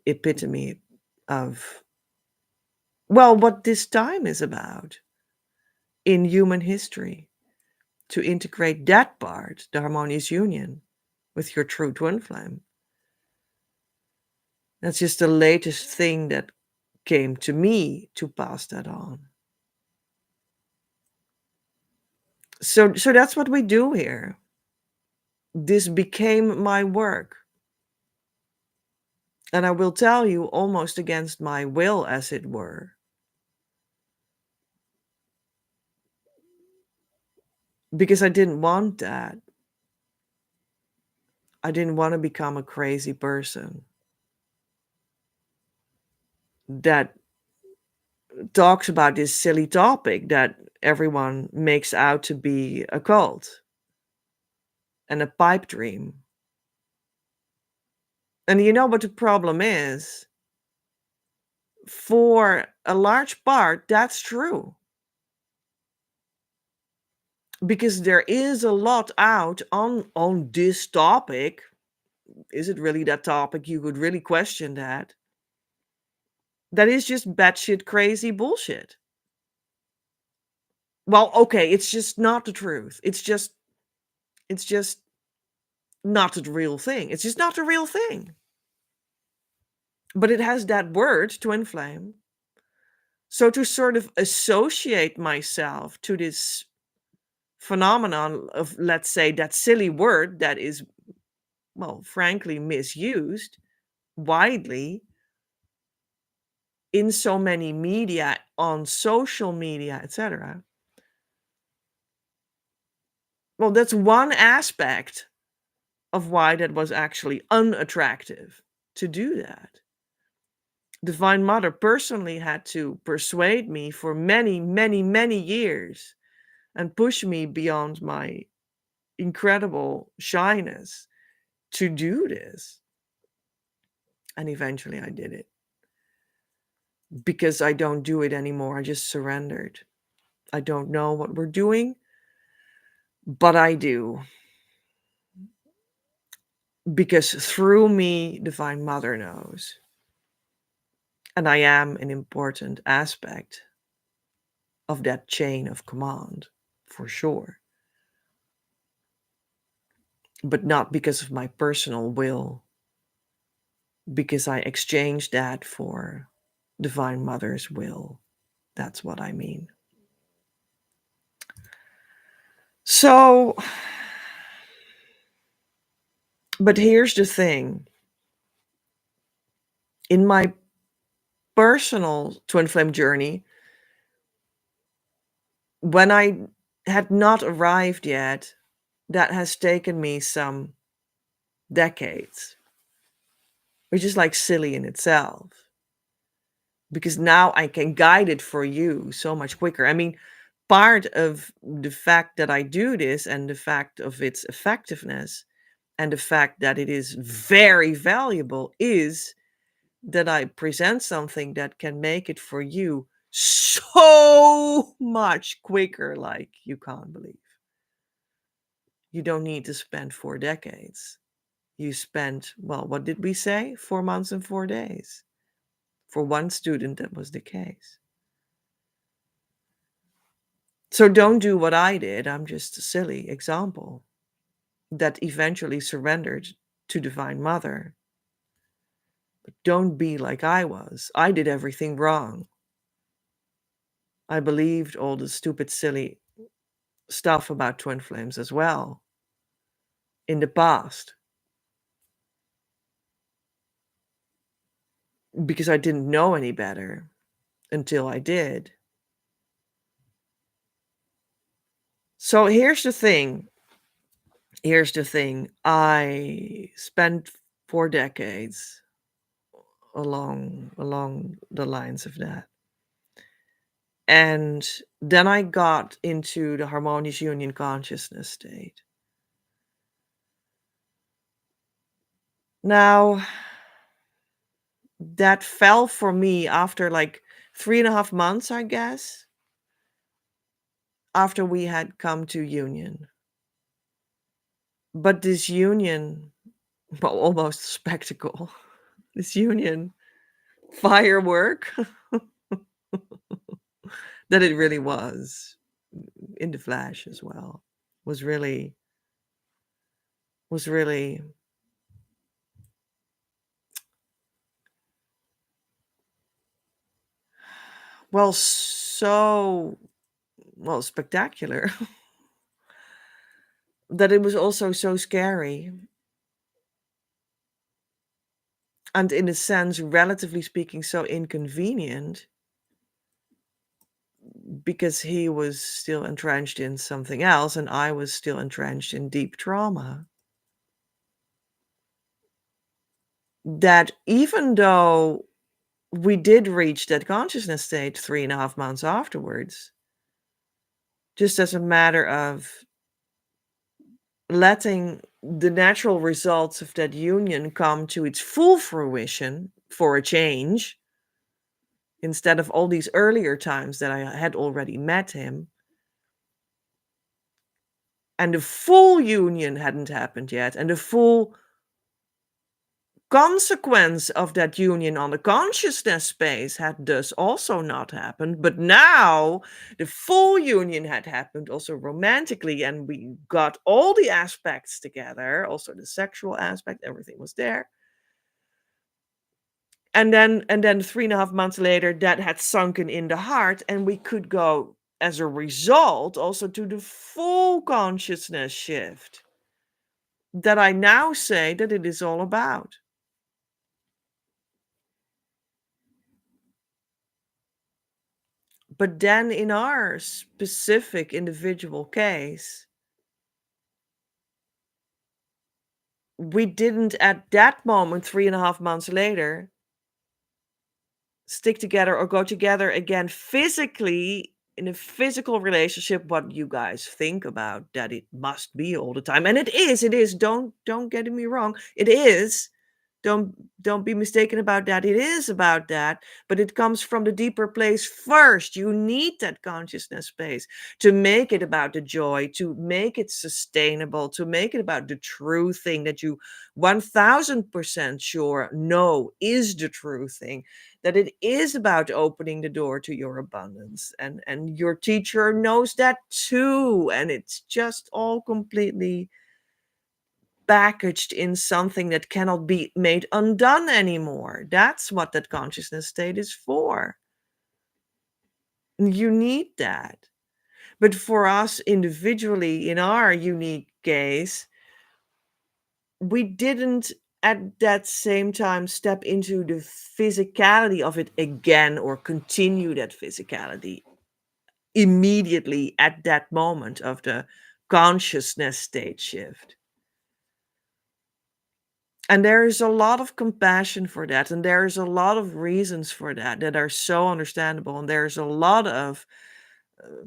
epitome of, well, what this time is about in human history, to integrate that part, the harmonious union, with your true twin flame. That's just the latest thing that came to me to pass that on. So that's what we do here. This became my work. And I will tell you, almost against my will, as it were. Because I didn't want that. I didn't want to become a crazy person that talks about this silly topic that everyone makes out to be a cult and a pipe dream. And you know what the problem is? For a large part, that's true. Because there is a lot out on this topic. Is it really that topic? You could really question that. That is just batshit crazy bullshit. Well, okay, it's just not the truth. It's just not the real thing. It's just not the real thing. But it has that word, twin flame. So to sort of associate myself to this phenomenon of, let's say, that silly word that is, well, frankly, misused widely in so many media, on social media, etc. Well, that's one aspect of why that was actually unattractive to do that. Divine Mother personally had to persuade me for many, many, many years and push me beyond my incredible shyness to do this. And eventually I did it. Because I don't do it anymore. I just surrendered. I don't know what we're doing, but I do. Because through me, Divine Mother knows. And I am an important aspect of that chain of command, for sure. But not because of my personal will, because I exchanged that for Divine Mother's will. That's what I mean. So, but here's the thing. In my personal twin flame journey, when I had not arrived yet, that has taken me some decades, which is like silly in itself. Because now I can guide it for you so much quicker. I mean, part of the fact that I do this and the fact of its effectiveness and the fact that it is very valuable is that I present something that can make it for you so much quicker, like you can't believe. You don't need to spend 4 decades. You spent, well, what did we say? 4 months and 4 days. For one student, that was the case. So don't do what I did. I'm just a silly example that eventually surrendered to Divine Mother. But don't be like I was. I did everything wrong. I believed all the stupid, silly stuff about twin flames as well in the past. because I didn't know any better until I did. So here's the thing. Here's the thing. I spent 4 decades along the lines of that. And then I got into the harmonious union consciousness state. Now, that fell for me after like 3.5 months, I guess, after we had come to union. But this union, well, almost spectacle, this union firework that it really was in the flash as well, was really well, so well spectacular that it was also so scary, and in a sense, relatively speaking, so inconvenient, because he was still entrenched in something else and I was still entrenched in deep trauma. That even though we did reach that consciousness state 3.5 months afterwards, just as a matter of letting the natural results of that union come to its full fruition for a change, instead of all these earlier times that I had already met him, and the full union hadn't happened yet, and the full consequence of that union on the consciousness space had thus also not happened. But now the full union had happened also romantically, and we got all the aspects together, also the sexual aspect, everything was there. And then 3.5 months later, that had sunken in the heart, and we could go as a result also to the full consciousness shift that I now say that it is all about. But then in our specific individual case, we didn't at that moment, 3.5 months later, stick together or go together again physically in a physical relationship. What you guys think about that it must be all the time. And it is. Don't get me wrong. It is. Don't be mistaken about that. It is about that, but it comes from the deeper place first. You need that consciousness space to make it about the joy, to make it sustainable, to make it about the true thing that you 1000% sure know is the true thing, that it is about opening the door to your abundance. And your teacher knows that too, and it's just all completely packaged in something that cannot be made undone anymore. That's what that consciousness state is for. You need that. But for us individually, in our unique case, we didn't at that same time step into the physicality of it again or continue that physicality immediately at that moment of the consciousness state shift. And there is a lot of compassion for that, and there is a lot of reasons for that that are so understandable, and there's a lot of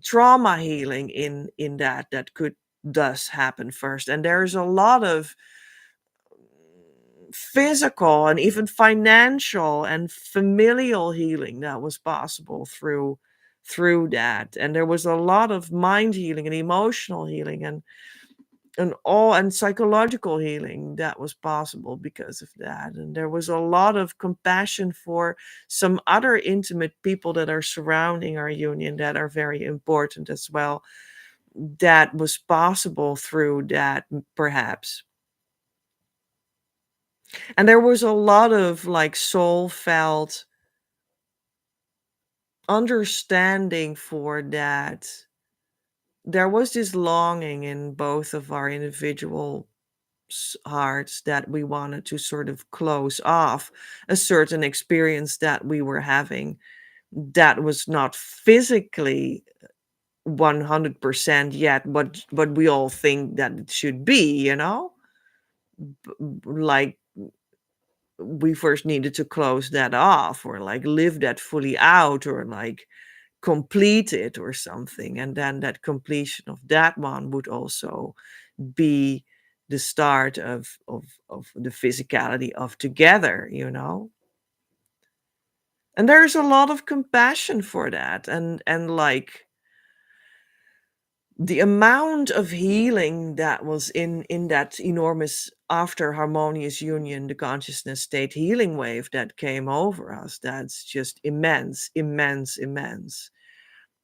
trauma healing in that could thus happen first, and there's a lot of physical and even financial and familial healing that was possible through that, and there was a lot of mind healing and emotional healing and psychological healing that was possible because of that. And there was a lot of compassion for some other intimate people that are surrounding our union that are very important as well, that was possible through that, perhaps. And there was a lot of like soul felt understanding for that. There was this longing in both of our individual hearts that we wanted to sort of close off a certain experience that we were having that was not physically 100% yet what we all think that it should be, like we first needed to close that off or like live that fully out or like complete it or something, and then that completion of that one would also be the start of the physicality of together, and there's a lot of compassion for that, and like the amount of healing that was in that enormous after harmonious union, the consciousness state healing wave that came over us, that's just immense, immense, immense.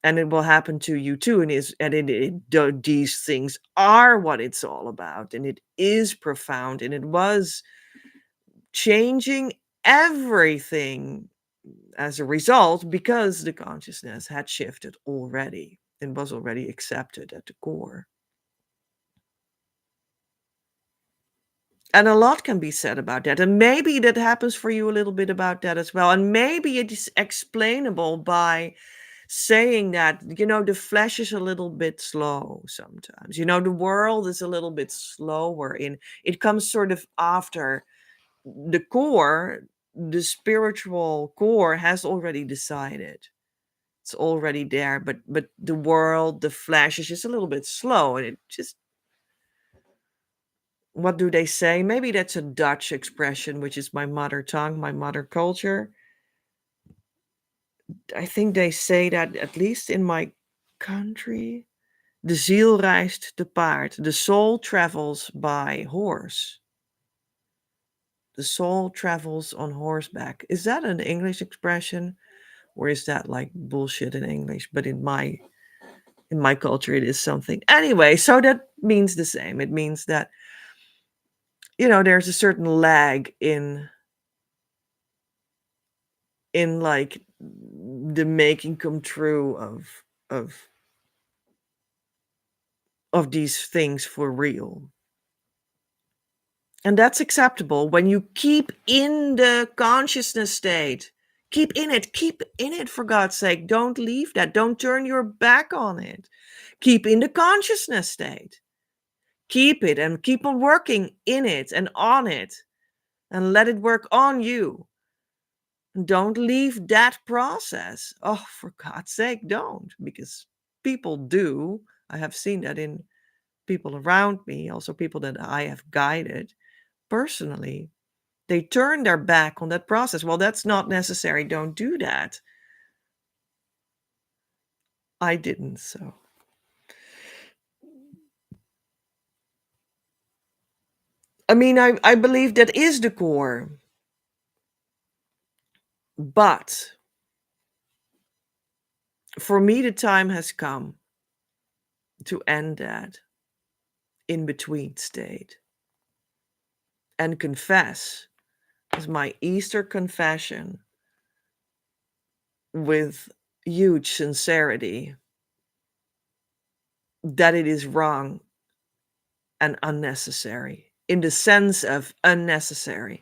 And it will happen to you too, these things are what it's all about, and it is profound, and it was changing everything as a result because the consciousness had shifted already and was already accepted at the core. And a lot can be said about that. And maybe that happens for you a little bit about that as well. And maybe it is explainable by saying that, the flesh is a little bit slow sometimes. The world is a little bit slower it comes sort of after the core, the spiritual core has already decided. It's already there, but the world, the flesh is just a little bit slow, and it just, what do they say? Maybe that's a Dutch expression, which is my mother tongue, my mother culture. I think they say that, at least in my country, de ziel reist te paard. The soul travels by horse. The soul travels on horseback. Is that an English expression? Or is that like bullshit in English? But in my culture, it is something. Anyway, so that means the same. It means that, there's a certain lag in like the making come true of of these things for real. And that's acceptable when you keep in the consciousness state. Keep in it, for God's sake. Don't leave that. Don't turn your back on it. Keep in the consciousness state. Keep it and keep on working in it and on it, and let it work on you. Don't leave that process. Oh, for God's sake, don't, because people do. I have seen that in people around me, also people that I have guided personally. They turn their back on that process. Well, that's not necessary. Don't do that. I didn't, so. I mean, I believe that is the core. But for me, the time has come to end that in between state and confess, as my Easter confession, with huge sincerity, that it is wrong and unnecessary, in the sense of unnecessary.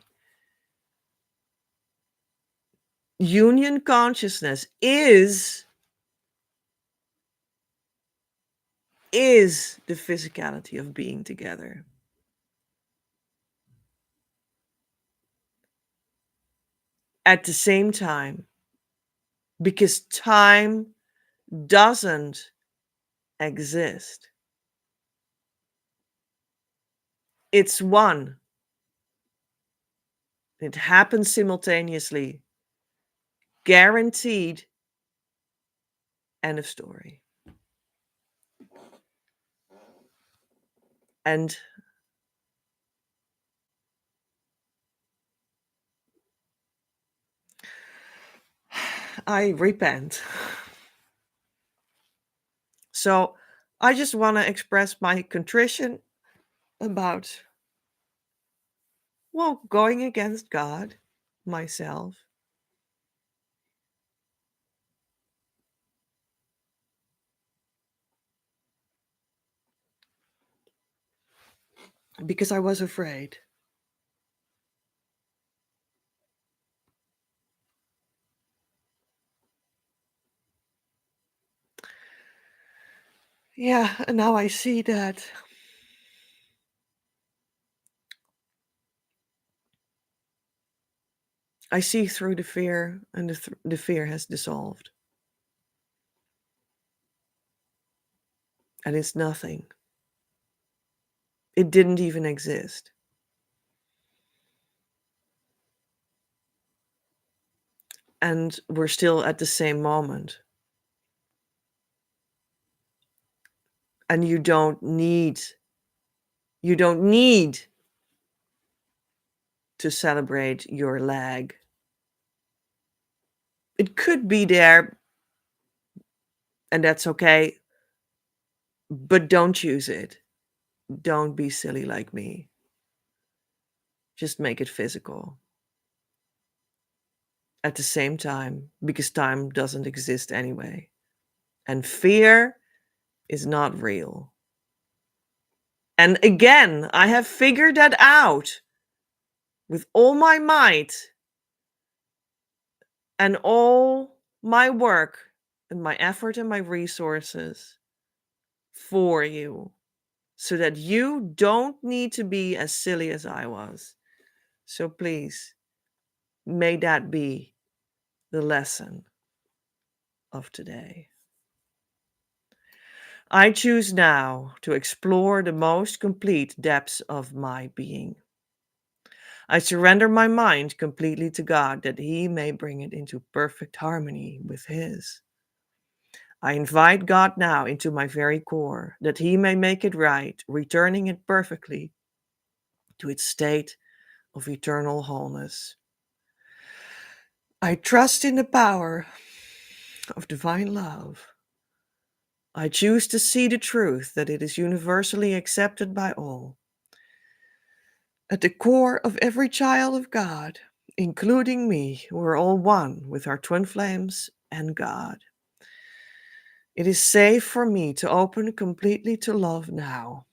Union consciousness is the physicality of being together. At the same time, because time doesn't exist. It's one. It happens simultaneously. Guaranteed. End of story. And I repent. So I just want to express my contrition about, well, going against God, myself. because I was afraid. Yeah, and now I see that I see through the fear, and the fear has dissolved. And it's nothing. It didn't even exist. And we're still at the same moment. And you don't need to celebrate your lag. It could be there, and that's okay, but don't choose it. Don't be silly like me. Just make it physical. At the same time, because time doesn't exist anyway. And fear is not real. And again, I have figured that out with all my might and all my work and my effort and my resources for you so that you don't need to be as silly as I was. So please, may that be the lesson of today. I choose now to explore the most complete depths of my being. I surrender my mind completely to God that He may bring it into perfect harmony with His. I invite God now into my very core that He may make it right, returning it perfectly to its state of eternal wholeness. I trust in the power of divine love. I choose to see the truth that it is universally accepted by all. At the core of every child of God, including me, we're all one with our twin flames and God. It is safe for me to open completely to love now.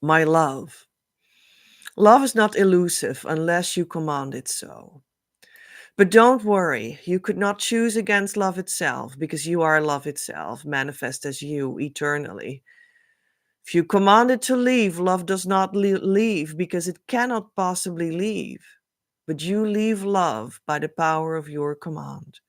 My love. Love is not elusive unless you command it so. But don't worry, you could not choose against love itself because you are love itself, manifest as you eternally. If you command it to leave, love does not leave because it cannot possibly leave. But you leave love by the power of your command.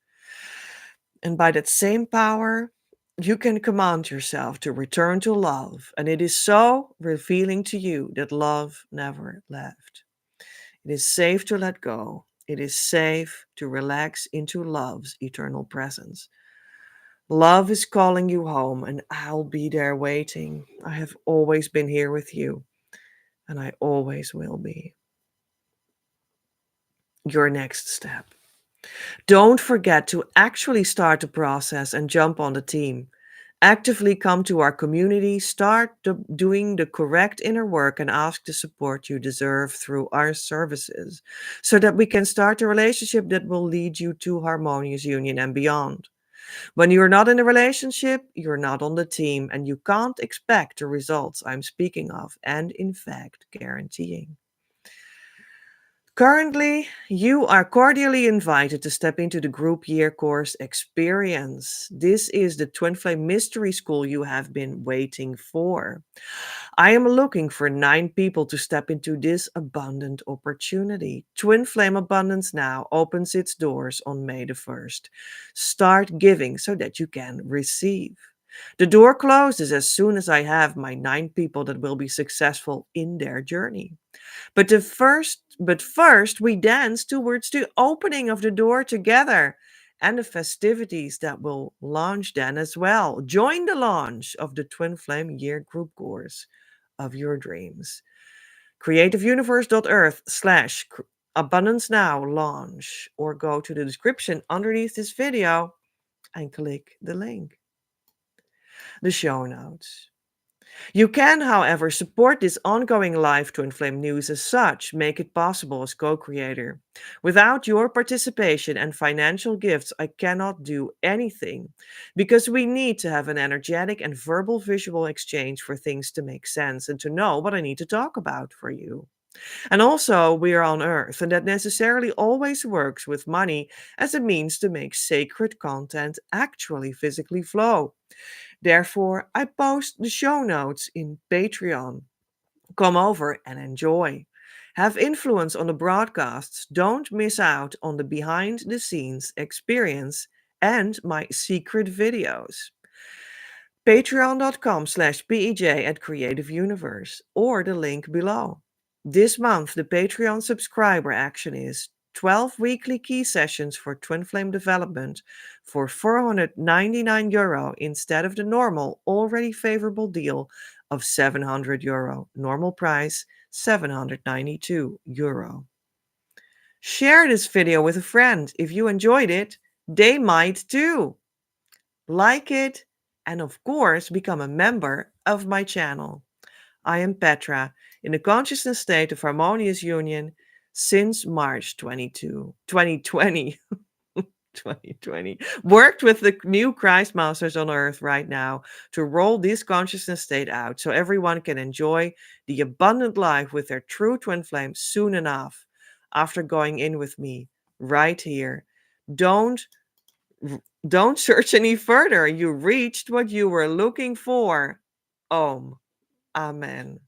And by that same power, you can command yourself to return to love. And it is so revealing to you that love never left. It is safe to let go. It is safe to relax into love's eternal presence. Love is calling you home, and I'll be there waiting. I have always been here with you, and I always will be. Your next step. Don't forget to actually start the process and jump on the team. Actively come to our community, start doing the correct inner work, and ask the support you deserve through our services so that we can start a relationship that will lead you to harmonious union and beyond. When you're not in a relationship, you're not on the team, and you can't expect the results I'm speaking of and, in fact, guaranteeing. Currently, you are cordially invited to step into the group year course experience. This is the Twin Flame Mystery School you have been waiting for. I am looking for 9 people to step into this abundant opportunity. Twin Flame Abundance Now opens its doors on May the 1st. Start giving so that you can receive. The door closes as soon as I have my 9 people that will be successful in their journey. But first we dance towards the opening of the door together and the festivities that will launch then as well. Join the launch of the Twin Flame Year Group Course of your dreams. creativeuniverse.earth/abundance now launch, or go to the description underneath this video and click the link. The show notes. You can, however, support this ongoing live Twin Flame news as such, make it possible as co creator. Without your participation and financial gifts, I cannot do anything because we need to have an energetic and verbal visual exchange for things to make sense and to know what I need to talk about for you. And also, we are on Earth, and that necessarily always works with money as a means to make sacred content actually physically flow. Therefore, I post the show notes in Patreon. Come over and enjoy. Have influence on the broadcasts. Don't miss out on the behind the scenes experience and my secret videos. Patreon.com/PEJ at Creative Universe or the link below. This month, the Patreon subscriber action is 12 weekly key sessions for Twin Flame development for €499 instead of the normal, already favorable deal of €700. Normal price €792. Share this video with a friend. If you enjoyed it, they might too. Like it, and of course, become a member of my channel. I am Petra, in the consciousness state of harmonious union since March 2020. 2020. Worked with the new Christ Masters on Earth right now to roll this consciousness state out so everyone can enjoy the abundant life with their true twin flame soon enough after going in with me right here. Don't don't search any further. You reached what you were looking for. Om. Amen.